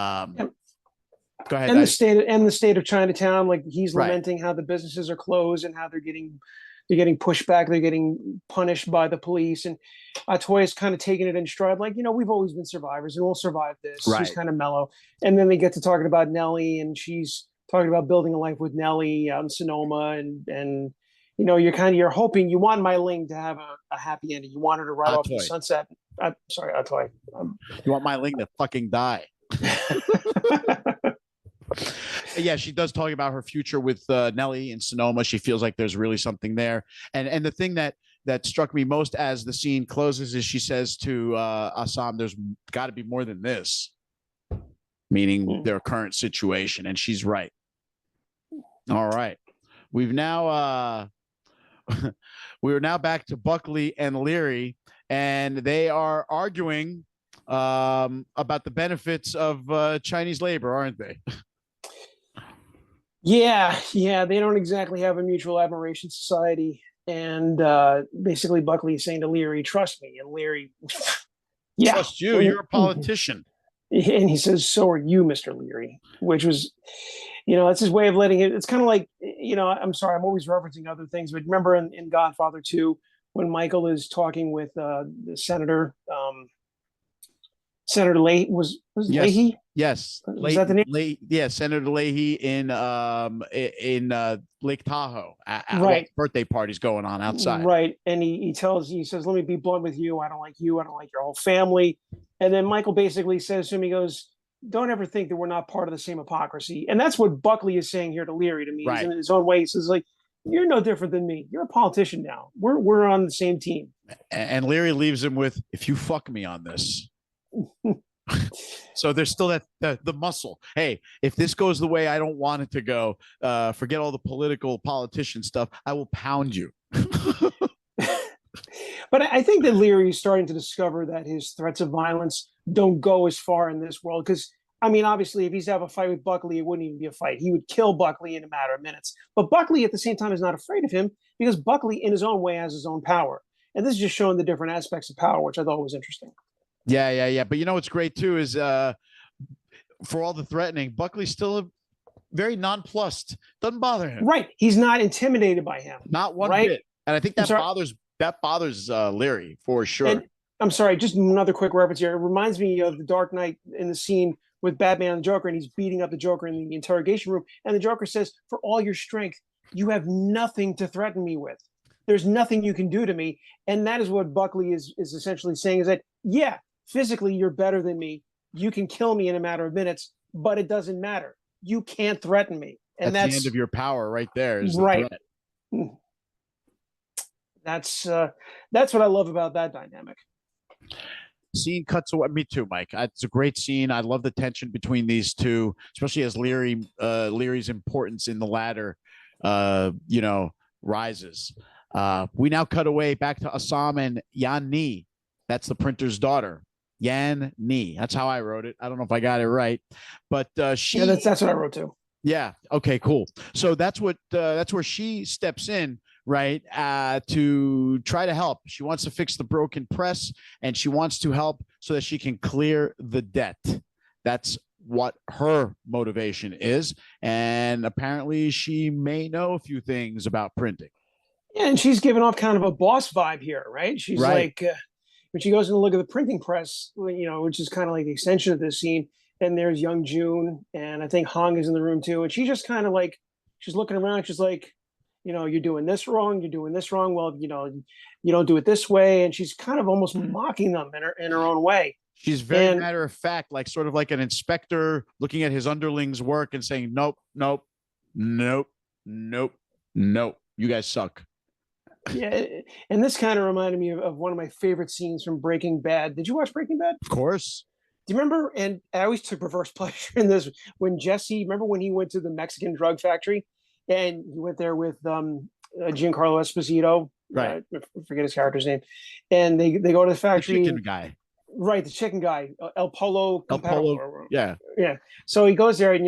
ahead. And the state of Chinatown, like he's lamenting how the businesses are closed and how they're getting getting pushed back, they're getting punished by the police, and Atoya's kind of taking it in stride, like, we've always been survivors and we'll survive this. Right. She's kind of mellow. And then they get to talking about Nellie, and she's talking about building a life with Nellie out in Sonoma, and you're hoping, you want Mei Ling to have a happy ending. You want her to ride off in the sunset. Sorry, Atoy. You want Mei Ling to fucking die. Yeah, she does talk about her future with Nellie in Sonoma. She feels like there's really something there. And the thing that struck me most as the scene closes is she says to Assam, there's got to be more than this, meaning their current situation. And she's right. All right. We're now back to Buckley and Leary, and they are arguing about the benefits of Chinese labor, aren't they? Yeah, they don't exactly have a mutual admiration society. And basically Buckley is saying to Leary, trust me. And Leary, yeah. Trust you, you're a politician. And he says, so are you, Mr. Leary, which was, it's his way of letting it. It's kind of like, I'm sorry, I'm always referencing other things, but remember in Godfather 2, when Michael is talking with the Senator Leahy, was yes. Leahy? Yes. Was that the name? Senator Leahy in Lake Tahoe. Right. Birthday parties going on outside. Right. And he says, let me be blunt with you. I don't like you. I don't like your whole family. And then Michael basically says to him, he goes, don't ever think that we're not part of the same hypocrisy. And that's what Buckley is saying here to Leary, to me. Right. In his own way, he says, like, you're no different than me. You're a politician now. We're on the same team. And Leary leaves him with, if you fuck me on this. So there's still the muscle. Hey, if this goes the way I don't want it to go, forget all the politician stuff. I will pound you. But I think that Leary is starting to discover that his threats of violence don't go as far in this world. Because, I mean, obviously, if he's to have a fight with Buckley, it wouldn't even be a fight. He would kill Buckley in a matter of minutes. But Buckley, at the same time, is not afraid of him because Buckley, in his own way, has his own power. And this is just showing the different aspects of power, which I thought was interesting. Yeah. But what's great, too, is for all the threatening, Buckley's still very nonplussed. Doesn't bother him. Right. He's not intimidated by him. Not one bit. And I think that bothers Leary for sure. And, I'm sorry, just another quick reference here. It reminds me of the Dark Knight in the scene with Batman and the Joker, and he's beating up the Joker in the interrogation room. And the Joker says, for all your strength, you have nothing to threaten me with. There's nothing you can do to me. And that is what Buckley is essentially saying, is that, yeah, physically you're better than me. You can kill me in a matter of minutes, but it doesn't matter. You can't threaten me. And that's the end of your power right there. Is right. The threat. That's what I love about that dynamic. Scene cuts away. Me too, Mike. It's a great scene. I love the tension between these two, especially as Leary's importance in the ladder, rises. We now cut away back to Assam and Yan Ni. That's the printer's daughter, Yan Ni. That's how I wrote it. I don't know if I got it right, but she. Yeah, that's what I wrote too. Yeah. Okay. Cool. So that's where she steps in. Right, to try to help. She wants to fix the broken press, and she wants to help so that she can clear the debt. That's what her motivation is, and apparently she may know a few things about printing. Yeah, and she's giving off kind of a boss vibe here, right? She's like, when she goes and look at the printing press, which is kind of like the extension of this scene, and there's young June, and I think Hong is in the room too, and she's just kind of like, she's looking around, she's like, you're doing this wrong. You're doing this wrong. Well, you don't do it this way. And she's kind of almost mocking them in her own way. She's very matter of fact, like sort of like an inspector looking at his underlings' work and saying, nope. You guys suck. Yeah. And this kind of reminded me of one of my favorite scenes from Breaking Bad. Did you watch Breaking Bad? Of course. Do you remember? And I always took perverse pleasure in this when Jesse, remember when he went to the Mexican drug factory? And he went there with Giancarlo Esposito. Right. I forget his character's name. And they go to the factory. The chicken guy. Right, the chicken guy. El Polo. Yeah. Yeah. So he goes there, and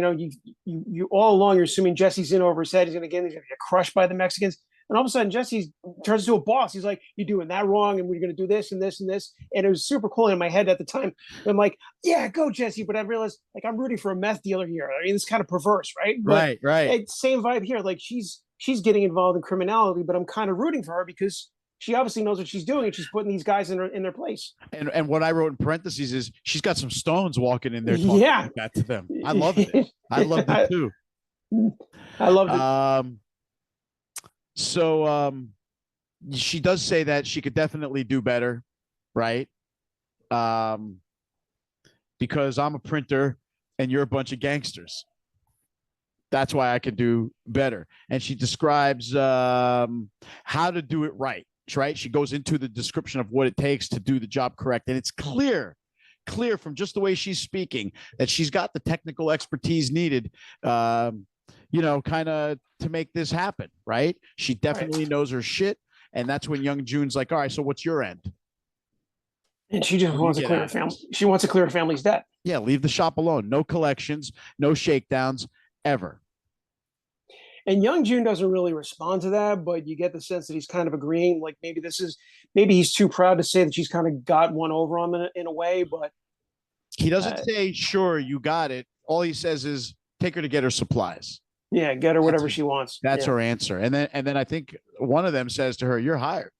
you all along you're assuming Jesse's in over his head. He's gonna get crushed by the Mexicans. And all of a sudden, Jesse turns into a boss. He's like, "You're doing that wrong, and we're going to do this and this and this." And it was super cool in my head at the time. I'm like, "Yeah, go, Jesse!" But I realized, like, I'm rooting for a meth dealer here. I mean, it's kind of perverse, right? But right. Same vibe here. Like, she's she's getting involved in criminality, but I'm kind of rooting for her because she obviously knows what she's doing and she's putting these guys in their place. And what I wrote in parentheses is she's got some stones walking in there talking Yeah. like that to them. I loved it. I loved it too. I loved it. So she does say that she could definitely do better, right? Because I'm a printer and you're a bunch of gangsters. That's why I could do better. And she describes how to do it right. Right? She goes into the description of what it takes to do the job correct. And it's clear from just the way she's speaking that she's got the technical expertise needed, kind of to make this happen. Right? She definitely knows her shit. And that's when young June's like, all right, so what's your end? And she just wants to clear her family. She wants to clear her family's debt. Yeah, leave the shop alone. No collections, no shakedowns ever. And young June doesn't really respond to that, but you get the sense that he's kind of agreeing. Like maybe he's too proud to say that she's kind of got one over on him in a way, but he doesn't say, sure, you got it. All he says is take her to get her supplies. Yeah, get her whatever she wants. That's her answer. And then I think one of them says to her, you're hired.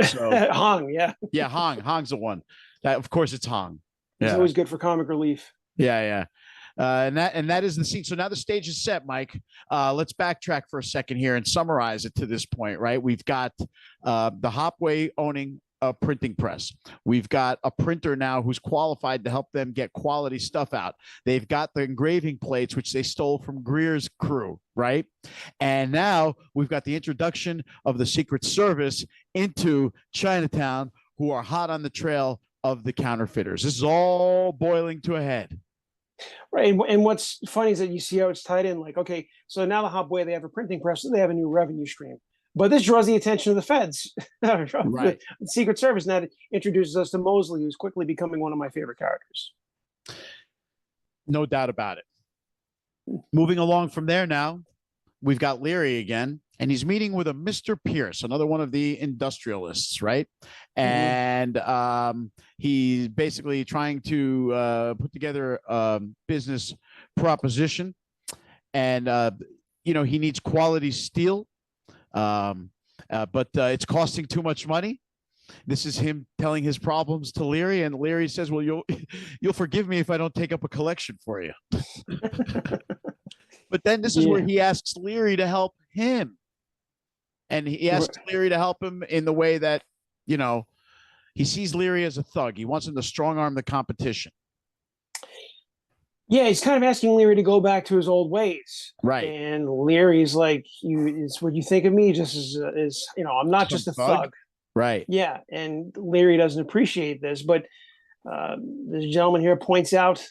So Hong, yeah. Yeah, Hong's the one. Of course it's Hong. It's always good for comic relief. Yeah. And that is the scene. So now the stage is set, Mike. Let's backtrack for a second here and summarize it to this point, right? We've got the Hop Wei owning a printing press. We've got a printer now who's qualified to help them get quality stuff out. They've got the engraving plates, which they stole from Greer's crew, right? And now we've got the introduction of the Secret Service into Chinatown, who are hot on the trail of the counterfeiters. This is all boiling to a head. Right. And what's funny is that you see how it's tied in. Like, okay, so now the Hop Wei, they have a printing press, so they have a new revenue stream. But this draws the attention of the feds, right? The Secret Service. Now introduces us to Mosley, who's quickly becoming one of my favorite characters. No doubt about it. Moving along from there now, we've got Leary again, and he's meeting with a Mr. Pierce, another one of the industrialists, right? And he's basically trying to put together a business proposition. And, he needs quality steel. But it's costing too much money. This is him telling his problems to Leary, and Leary says, well, you'll forgive me if I don't take up a collection for you. But then this is where he asks Leary to help him. And he asks Leary to help him in the way that, he sees Leary as a thug. He wants him to strong arm the competition. Yeah, he's kind of asking Leary to go back to his old ways. Right. And Leary's like, it's what you think of me just as I'm not just a thug. Right. Yeah. And Leary doesn't appreciate this, but this gentleman here points out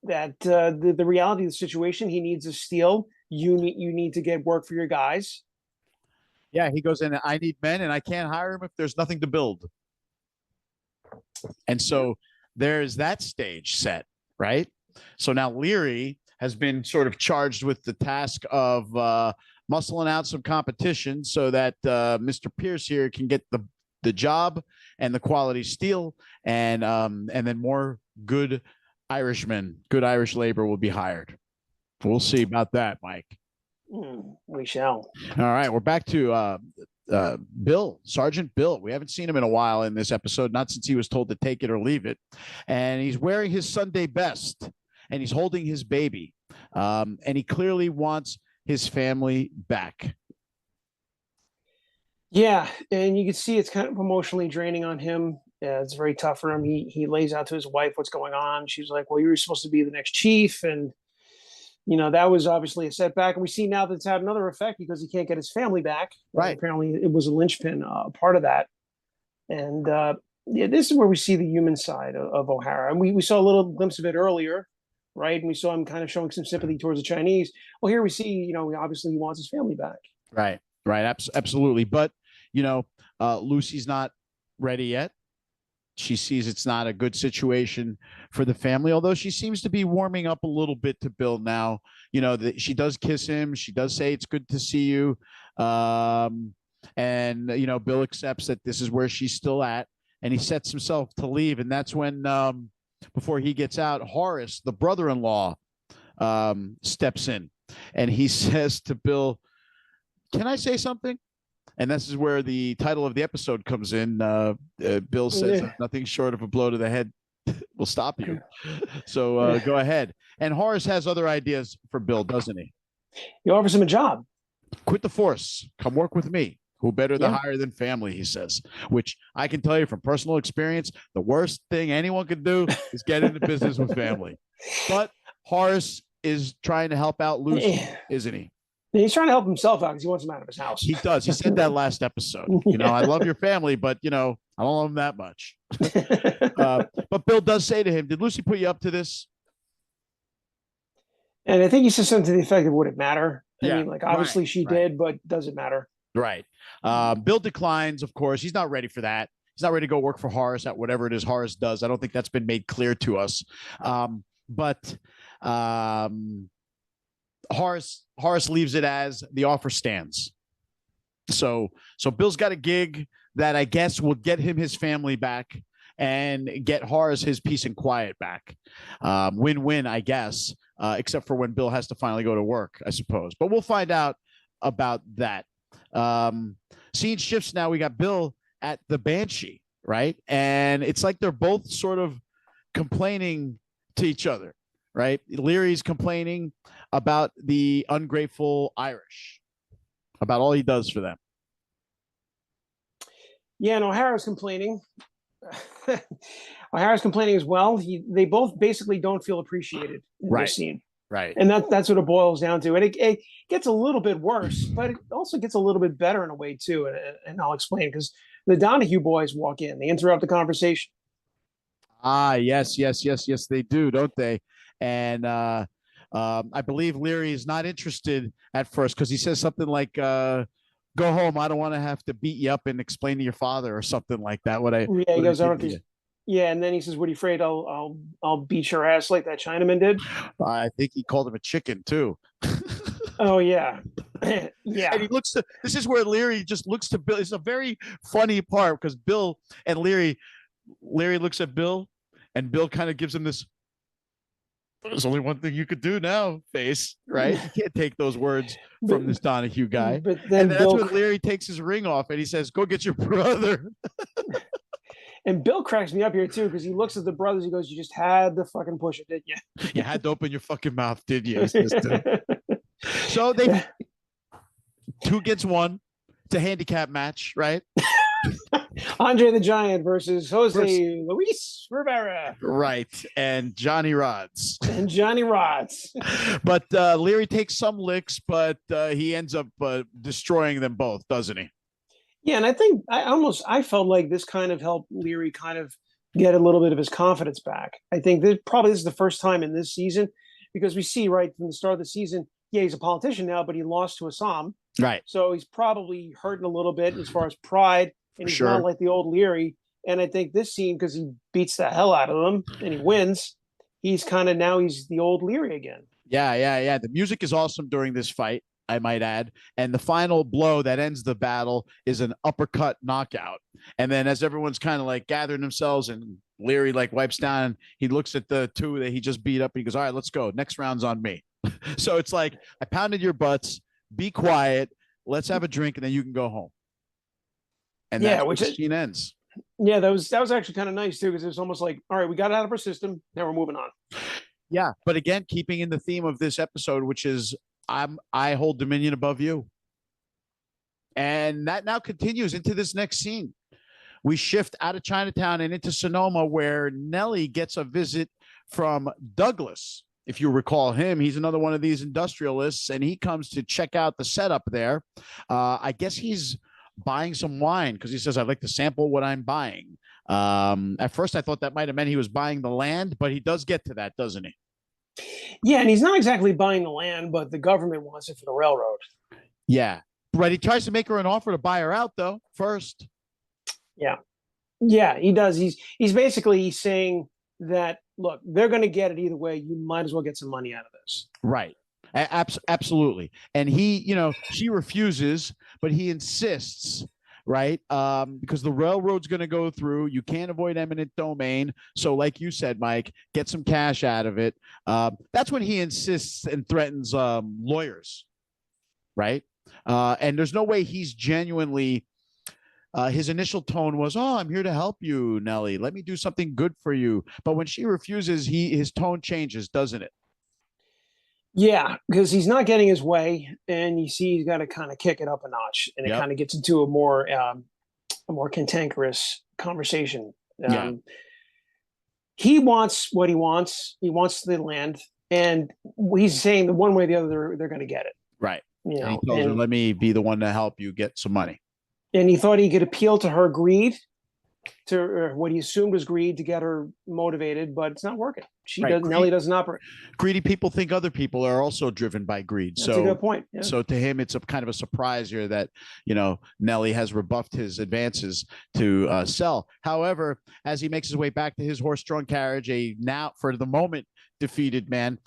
that the reality of the situation, he needs a steel. You need to get work for your guys. Yeah, he goes in, I need men and I can't hire them if there's nothing to build. And so there's that stage set, right? So now Leary has been sort of charged with the task of muscling out some competition so that Mr. Pierce here can get the job and the quality steel, and then more good Irishmen, good Irish labor will be hired. We'll see about that, Mike. We shall. All right, we're back to Bill, Sergeant Bill. We haven't seen him in a while in this episode, not since he was told to take it or leave it. And he's wearing his Sunday best, and he's holding his baby. And he clearly wants his family back. Yeah, and you can see it's kind of emotionally draining on him. It's very tough for him. He lays out to his wife what's going on. She's like, well, you were supposed to be the next chief. And, that was obviously a setback. And we see now that it's had another effect because he can't get his family back. Right. Apparently it was a linchpin part of that. And this is where we see the human side of O'Hara. And we saw a little glimpse of it earlier, right? And we saw him kind of showing some sympathy towards the Chinese. Well, here we see, obviously he wants his family back. Right. Absolutely. But, Lucy's not ready yet. She sees it's not a good situation for the family, although she seems to be warming up a little bit to Bill now. She does kiss him. She does say it's good to see you. And, Bill accepts that this is where she's still at, and he sets himself to leave. And that's when, before he gets out, Horace, the brother-in-law, steps in, and he says to Bill, can I say something? And this is where the title of the episode comes in. Bill says nothing short of a blow to the head will stop you. So go ahead. And Horace has other ideas for Bill, doesn't he? He offers him a job. Quit the force. Come work with me. Who better the higher than family, he says, which I can tell you from personal experience, the worst thing anyone could do is get into business with family. But Horace is trying to help out Lucy, isn't he? He's trying to help himself out because he wants him out of his house. He does. He said that last episode. You know, I love your family, but, you know, I don't love them that much. But Bill does say to him, did Lucy put you up to this? And I think he says something to the effect of, would it matter? I mean, like, obviously she did, but does it matter? Right. Bill declines, of course. He's not ready for that. He's not ready to go work for Horace at whatever it is Horace does. I don't think that's been made clear to us. But Horace leaves it as the offer stands. So Bill's got a gig that I guess will get him his family back and get Horace his peace and quiet back. Win-win, I guess, except for when Bill has to finally go to work, I suppose. But we'll find out about that. Scene shifts now. We got Bill at the Banshee, right? And it's like they're both sort of complaining to each other, right? Leary's complaining about the ungrateful Irish, about all he does for them. Yeah, and O'Hara's complaining. O'Hara's complaining as well. They both basically don't feel appreciated in this scene. Right. And that's what it boils down to. And it gets a little bit worse, but it also gets a little bit better in a way too. And I'll explain, because the Donahue boys walk in, they interrupt the conversation. Yes, they do, don't they? And I believe Leary is not interested at first because he says something like, go home. I don't want to have to beat you up and explain to your father or something like that. He goes, yeah, and then he says, "What are you afraid? I'll beat your ass like that Chinaman did." I think he called him a chicken too. Oh yeah, yeah. And he looks to. This is where Leary just looks to Bill. It's a very funny part because Bill and Leary looks at Bill, and Bill kind of gives him this. There's only one thing you could do now, face, right? You can't take those words from this Donahue guy. But then that's when Leary takes his ring off and he says, "Go get your brother." And Bill cracks me up here too, because he looks at the brothers. He goes, "You just had to fucking push it, didn't you? You had to open your fucking mouth, did you?" So they 2 against 1. It's a handicap match, right? Andre the Giant versus Jose Luis Rivera. Right. And Johnny Rods. But Leary takes some licks, but he ends up destroying them both, doesn't he? Yeah, and I think I felt like this kind of helped Leary kind of get a little bit of his confidence back. I think this is the first time in this season, because we see right from the start of the season, yeah, he's a politician now, but he lost to Assam. Right. So he's probably hurting a little bit as far as pride, and he's not like the old Leary. And I think this scene, because he beats the hell out of them and he wins, he's the old Leary again. Yeah. The music is awesome during this fight, I might add. And the final blow that ends the battle is an uppercut knockout. And then as everyone's kind of like gathering themselves and Leary like wipes down, he looks at the 2 that he just beat up and he goes, "All right, let's go. Next round's on me." So it's like, I pounded your butts. Be quiet. Let's have a drink and then you can go home. And that's where the scene ends. Yeah, that was actually kind of nice too, because it was almost like, all right, we got it out of our system. Now we're moving on. Yeah, but again, keeping in the theme of this episode, which is I hold dominion above you. And that now continues into this next scene. We shift out of Chinatown and into Sonoma, where Nellie gets a visit from Douglas. If you recall him, he's another one of these industrialists, and he comes to check out the setup there. I guess he's buying some wine because he says, "I'd like to sample what I'm buying." At first, I thought that might have meant he was buying the land, but he does get to that, doesn't he? Yeah, and he's not exactly buying the land, but the government wants it for the railroad. Yeah, but he tries to make her an offer to buy her out, though, first. Yeah, he does. He's basically saying that, look, they're going to get it either way. You might as well get some money out of this. Right. Absolutely. And she refuses, but he insists, right? Because the railroad's going to go through. You can't avoid eminent domain. So like you said, Mike, get some cash out of it. That's when he insists and threatens lawyers, right? And there's no way he's genuinely. His initial tone was, "Oh, I'm here to help you, Nellie. Let me do something good for you." But when she refuses, his tone changes, doesn't it? Yeah, because he's not getting his way, and you see he's got to kind of kick it up a notch, and it Yep. kind of gets into a more cantankerous conversation. Yeah. He wants what he wants. He wants the land, and he's saying that one way or the other they're going to get it. Right. You And he know, tells her, "Let me be the one to help you get some money." and he thought he could appeal to her greed, to what he assumed was greed, to get her motivated, but it's not working. Right. Nellie doesn't operate. Greedy people think other people are also driven by greed. That's a good point. Yeah. So to him, it's a kind of a surprise here that, Nellie has rebuffed his advances to sell. However, as he makes his way back to his horse-drawn carriage, a now for the moment defeated man,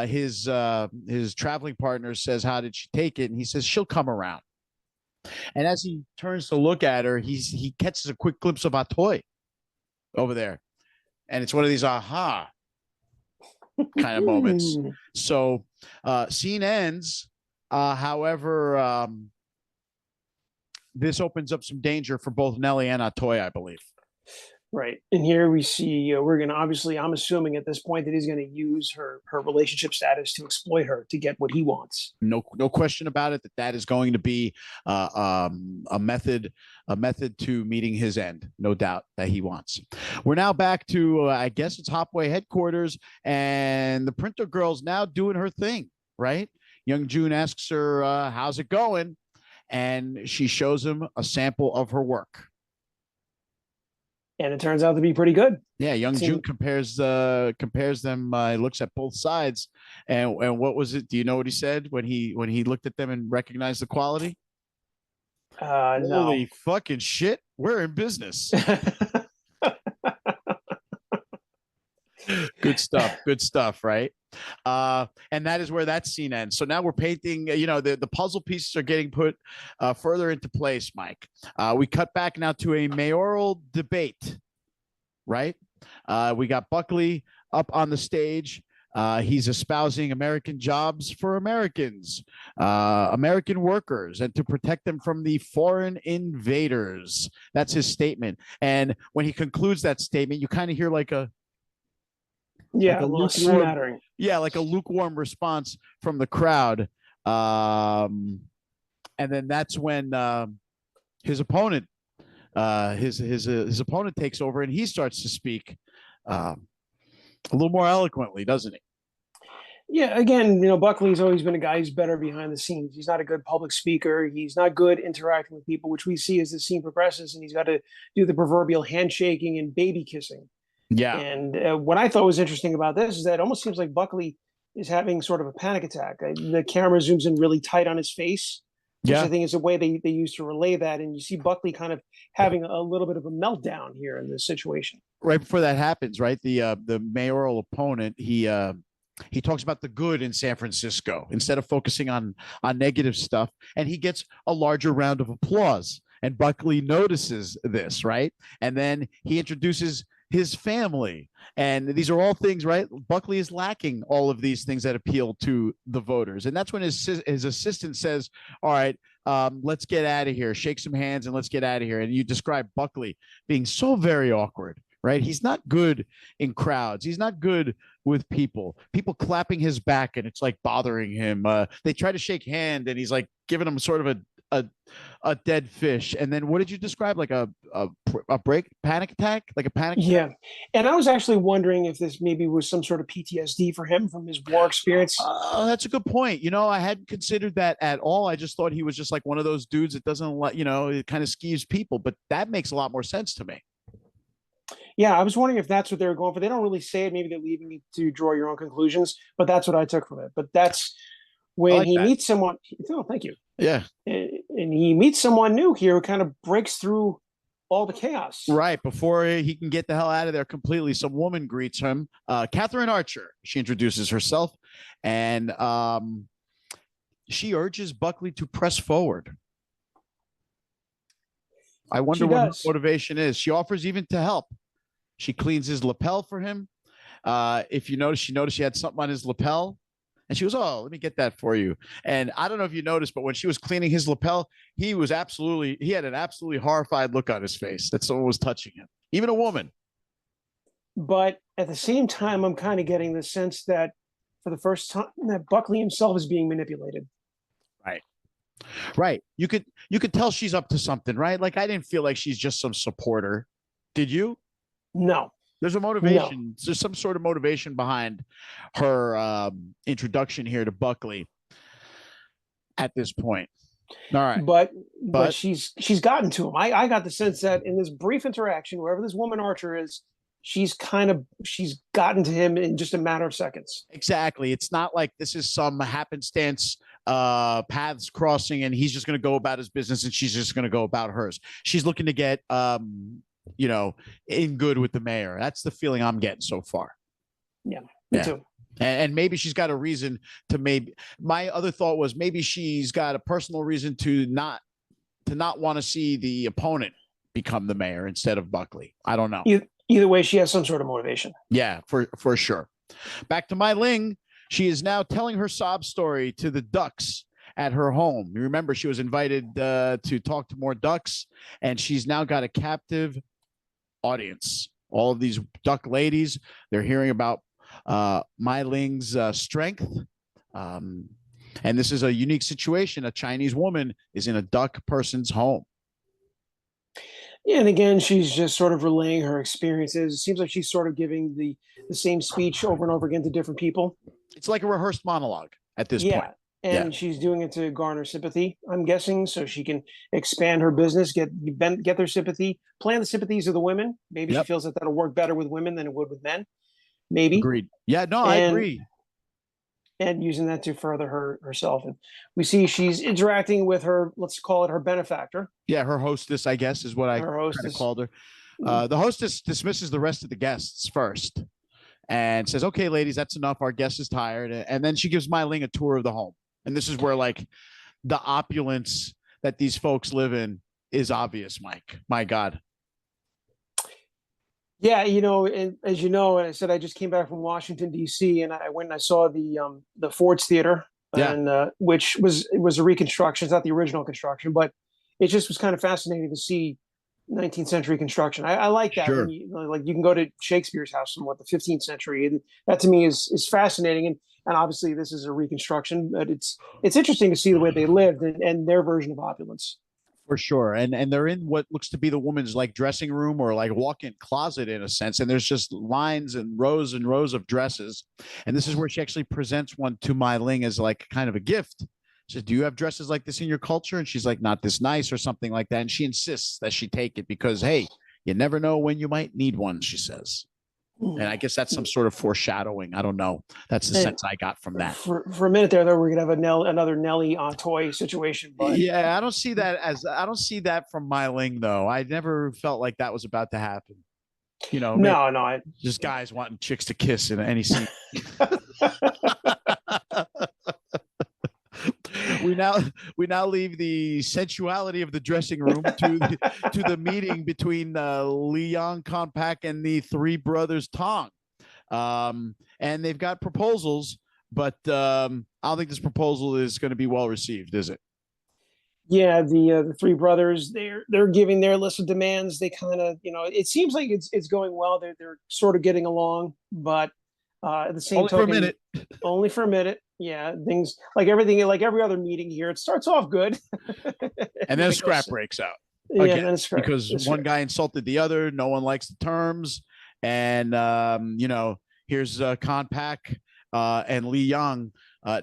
his traveling partner says, "How did she take it?" And he says, "She'll come around." And as he turns to look at her, he catches a quick glimpse of Atoy over there. And it's one of these aha kind of moments. So scene ends. However, this opens up some danger for both Nellie and Atoy, I believe. Right. And here we see we're going to obviously, I'm assuming at this point that he's going to use her relationship status to exploit her to get what he wants. No question about it that is going to be a method to meeting his end. No doubt that he wants. We're now back to I guess it's Hop Wei headquarters, and the printer girl's now doing her thing, right? Young June asks her, "How's it going?" And she shows him a sample of her work. And it turns out to be pretty good. Yeah, young June compares them. Looks at both sides, and what was it? Do you know what he said when he looked at them and recognized the quality? No. Holy fucking shit! We're in business. Good stuff, right? And that is where that scene ends. So now we're painting, the puzzle pieces are getting put further into place, Mike. We cut back now to a mayoral debate, right? We got Buckley up on the stage. He's espousing American jobs for Americans, American workers, and to protect them from the foreign invaders. That's his statement. And when he concludes that statement, you kind of hear like a lukewarm, like a lukewarm response from the crowd. And then that's when his opponent, his opponent takes over, and he starts to speak a little more eloquently, doesn't he? Yeah, again, Buckley's always been a guy who's better behind the scenes. He's not a good public speaker. He's not good interacting with people, which we see as the scene progresses, and he's got to do the proverbial handshaking and baby kissing. Yeah. And what I thought was interesting about this is that it almost seems like Buckley is having sort of a panic attack. The camera zooms in really tight on his face, which I think is a way they use to relay that. And you see Buckley kind of having a little bit of a meltdown here in this situation. Right before that happens, right? The mayoral opponent, he talks about the good in San Francisco instead of focusing on negative stuff, and he gets a larger round of applause. And Buckley notices this, right? And then he introduces his family. And these are all things, right? Buckley is lacking all of these things that appeal to the voters. And that's when his assistant says, "All right, let's get out of here. Shake some hands and let's get out of here." And you describe Buckley being so very awkward, right? He's not good in crowds. He's not good with people clapping his back, and it's like bothering him. They try to shake hand, and he's like giving them sort of a dead fish. And then what did you describe? Like a panic attack? Like a panic attack? Yeah. And I was actually wondering if this maybe was some sort of PTSD for him from his war experience. That's a good point. I hadn't considered that at all. I just thought he was just like one of those dudes that doesn't let, it kind of skews people, but that makes a lot more sense to me. Yeah, I was wondering if that's what they were going for. They don't really say it. Maybe they're leaving you to draw your own conclusions, but that's what I took from it. But that's when he meets someone. Oh, thank you. Yeah. And he meets someone new here who kind of breaks through all the chaos. Right. Before he can get the hell out of there completely, some woman greets him. Catherine Archer. She introduces herself, and she urges Buckley to press forward. I wonder what her motivation is. She offers even to help. She cleans his lapel for him. If you notice, she had something on his lapel. And she goes, oh, let me get that for you. And I don't know if you noticed, but when she was cleaning his lapel, he had an absolutely horrified look on his face that someone was touching him, even a woman. But at the same time, I'm kind of getting the sense that for the first time that Buckley himself is being manipulated. Right. Right. You could tell she's up to something, right? Like I didn't feel like she's just some supporter. Did you? No. There's a motivation. No. There's some sort of motivation behind her introduction here to Buckley at this point. All right. But she's gotten to him. I got the sense that in this brief interaction, wherever this woman Archer is, she's gotten to him in just a matter of seconds. Exactly. It's not like this is some happenstance paths crossing and he's just going to go about his business and she's just going to go about hers. She's looking to get in good with the mayor. That's the feeling I'm getting so far. Yeah, me too. And maybe she's got a reason to my other thought was maybe she's got a personal reason to not want to see the opponent become the mayor instead of Buckley. I don't know. Either way, she has some sort of motivation. Yeah, for sure. Back to Mei Ling. She is now telling her sob story to the ducks at her home. You remember she was invited to talk to more ducks, and she's now got a captive audience. All of these duck ladies, they're hearing about Mei Ling's strength. And this is a unique situation. A Chinese woman is in a duck person's home. Yeah, and again, she's just sort of relaying her experiences. It seems like she's sort of giving the same speech over and over again to different people. It's like a rehearsed monologue at this point. And she's doing it to garner sympathy, I'm guessing, so she can expand her business, get their sympathy, plant the sympathies of the women. Maybe she feels that that'll work better with women than it would with men. Maybe. Agreed. Yeah, no, I agree. And using that to further herself. And we see she's interacting with her, let's call it her benefactor. Yeah, her hostess, I guess, is what I called her. The hostess dismisses the rest of the guests first and says, okay, ladies, that's enough. Our guest is tired. And then she gives Mei Ling a tour of the home. And this is where like the opulence that these folks live in is obvious, Mike. My God. Yeah, and as you know, I said I just came back from Washington, D.C., and I went and I saw the Ford's Theater, and which was a reconstruction. It's not the original construction, but it just was kind of fascinating to see 19th century construction. I like that. Sure. When you can go to Shakespeare's house from the 15th century, and that to me is fascinating. And obviously this is a reconstruction, but it's interesting to see the way they lived and their version of opulence. For sure. And they're in what looks to be the woman's like dressing room or like walk-in closet in a sense. And there's just lines and rows of dresses. And this is where she actually presents one to Mei Ling as like kind of a gift. She says, do you have dresses like this in your culture? And she's like, not this nice or something like that. And she insists that she take it because, hey, you never know when you might need one, she says. And I guess that's some sort of foreshadowing. I don't know. That's the sense I got from that. For a minute there, though, we're gonna have another Nelly toy situation. But yeah, I don't see that from Mei Ling though. I never felt like that was about to happen. No, just guys wanting chicks to kiss in any scene. We now leave the sensuality of the dressing room to the meeting between Leon Compact and the three brothers Tong, and they've got proposals, but I don't think this proposal is going to be well received, is it? Yeah, the three brothers they're giving their list of demands. They kind of it seems like it's going well. They're sort of getting along, but at the same token, only for a minute. Yeah, things like everything, like every other meeting here, it starts off good, and then a scrap breaks out. Again, then because one guy insulted the other. No one likes the terms, and here's Compact and Li Yang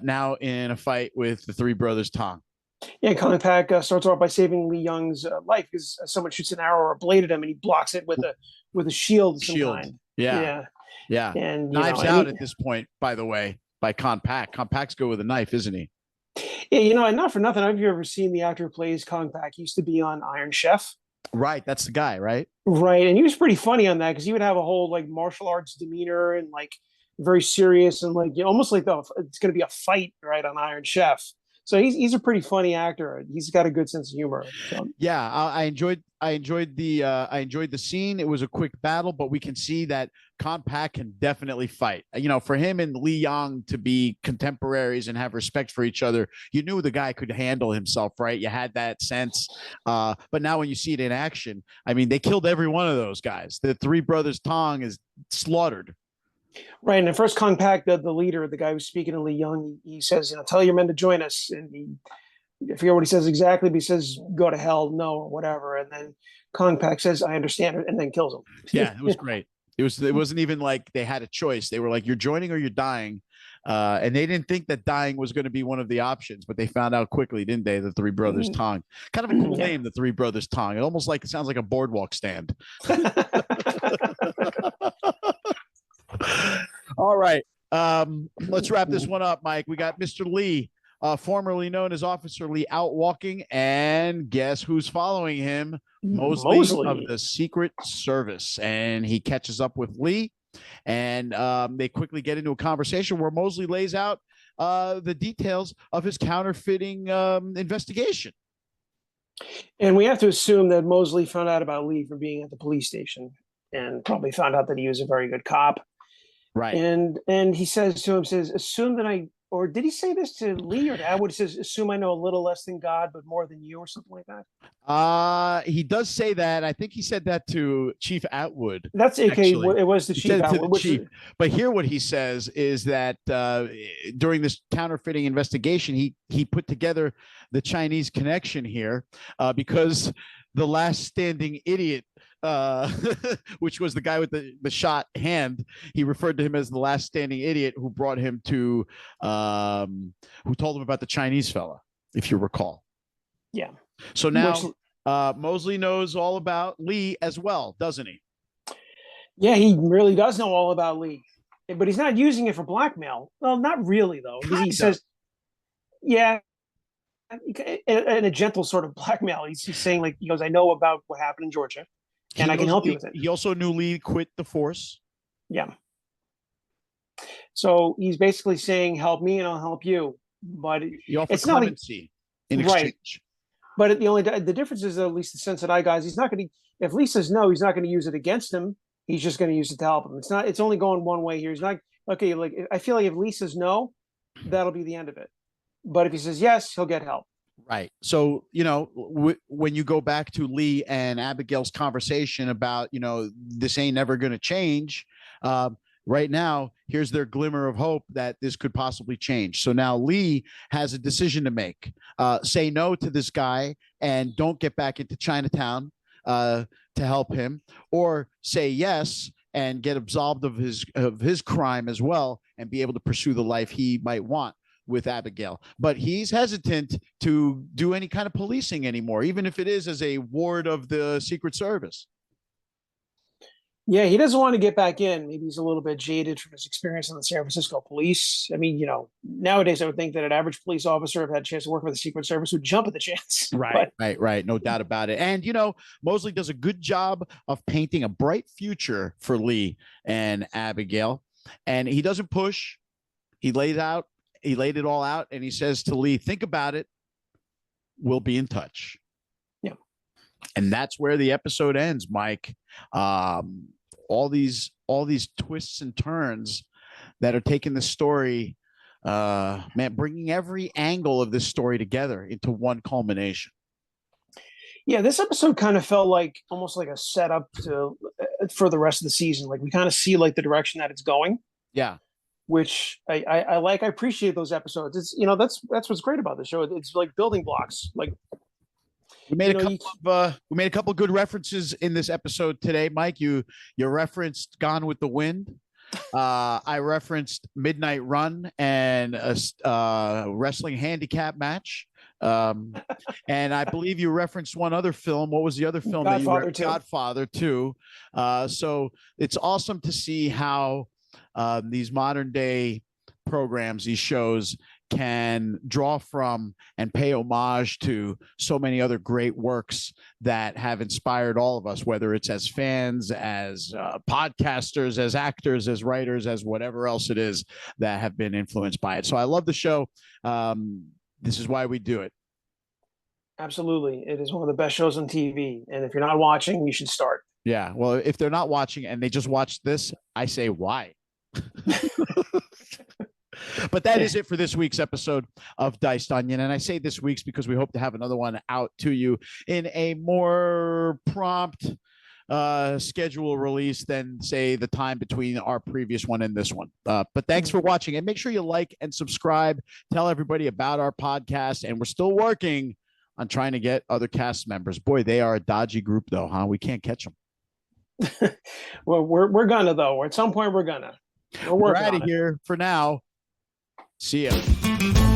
now in a fight with the three brothers Tong. Yeah, Compact starts off by saving Li Yang's life because someone shoots an arrow or a blade at him, and he blocks it with a shield of some kind. Yeah. And knives out at this point, by the way. By Compact. Compact's go with a knife, isn't he? Yeah, and not for nothing. Have you ever seen the actor who plays Compact? He used to be on Iron Chef. Right, that's the guy, right? Right, and he was pretty funny on that because he would have a whole like martial arts demeanor and like very serious and like almost like it's going to be a fight right on Iron Chef. So he's a pretty funny actor. He's got a good sense of humor. So. Yeah, I enjoyed the scene. It was a quick battle, but we can see that Pak can definitely fight. You know, for him and Li Yang to be contemporaries and have respect for each other, you knew the guy could handle himself, right? You had that sense. But now when you see it in action, I mean, they killed every one of those guys. The Three Brothers Tong is slaughtered. Right. And at first, Kong Pak, the leader, the guy who's speaking to Li Yang, he says, tell your men to join us. And I forget what he says exactly, but he says, go to hell, no, or whatever. And then Kong Pak says, I understand, and then kills him. Yeah, it was great. It wasn't even like they had a choice. They were like, you're joining or you're dying. And they didn't think that dying was going to be one of the options, but they found out quickly, didn't they? The Three Brothers Tong. Kind of a cool name, the Three Brothers Tong. It sounds like a boardwalk stand. All right. Let's wrap this one up, Mike. We got Mr. Lee, formerly known as Officer Lee, out walking, and guess who's following him? Mosley of the Secret Service. And he catches up with Lee, and they quickly get into a conversation where Mosley lays out the details of his counterfeiting investigation. And we have to assume that Mosley found out about Lee from being at the police station and probably found out that he was a very good cop. Right. And he says to him, assume that or did he say this to Lee or to Atwood? He says, assume I know a little less than God, but more than you, or something like that. He does say that. I think he said that to Chief Atwood. That's okay. It was the Chief Atwood. But here what he says is that during this counterfeiting investigation, he put together the Chinese connection here because the last standing idiot, which was the guy with the shot hand, he referred to him as the last standing idiot who brought him to, who told him about the Chinese fella, if you recall. Yeah. So now Mosley knows all about Lee as well, doesn't he? Yeah, he really does know all about Lee, but he's not using it for blackmail. Well, not really, though. He says, yeah, in a gentle sort of blackmail. He's saying, like, he goes, I know about what happened in Georgia, and I can help you with it. He also knew Lee quit the force. Yeah. So he's basically saying, help me and I'll help you. But it's clemency in exchange. Right. But the difference is, at least the sense that I got, he's not going to, if Lee says no, he's not going to use it against him. He's just going to use it to help him. It's only going one way here. He's not, okay, like, I feel like if Lee says no, that'll be the end of it. But if he says yes, he'll get help. Right. So, when you go back to Lee and Abigail's conversation about, this ain't never going to change. Right now, here's their glimmer of hope that this could possibly change. So now Lee has a decision to make. Say no to this guy and don't get back into Chinatown to help him, or say yes and get absolved of his crime as well and be able to pursue the life he might want with Abigail. But he's hesitant to do any kind of policing anymore, even if it is as a ward of the Secret Service. Yeah, he doesn't want to get back in. Maybe he's a little bit jaded from his experience in the San Francisco police. I mean, nowadays I would think that an average police officer, if had a chance to work for the Secret Service, would jump at the chance. Right. No doubt about it. And, Mosley does a good job of painting a bright future for Lee and Abigail. And he doesn't push. He laid it all out, and he says to Lee, think about it. We'll be in touch. Yeah. And that's where the episode ends, Mike. All these twists and turns that are taking the story, bringing every angle of this story together into one culmination. Yeah, this episode kind of felt like almost like a setup for the rest of the season. Like, we kind of see like the direction that it's going. Yeah. Which I like. I appreciate those episodes. It's that's what's great about the show. It's like building blocks. Like, we made a couple good references in this episode today, Mike. You referenced Gone with the Wind. I referenced Midnight Run and a wrestling handicap match. And I believe you referenced one other film. What was the other film? Godfather 2. So it's awesome to see how these modern day programs, these shows, can draw from and pay homage to so many other great works that have inspired all of us, whether it's as fans, as podcasters, as actors, as writers, as whatever else it is that have been influenced by it. So I love the show. This is why we do it. Absolutely. It is one of the best shows on TV. And if you're not watching, you should start. Yeah. Well, if they're not watching and they just watched this, I say why. But that is it for this week's episode of Diced Onion. And I say this week's because we hope to have another one out to you in a more prompt schedule release than, say, the time between our previous one and this one. But thanks for watching, and make sure you like and subscribe. Tell everybody about our podcast. And we're still working on trying to get other cast members. Boy, they are a dodgy group, though, huh? We can't catch them. Well, we're gonna, though. At some point, we're out of here for now. See ya.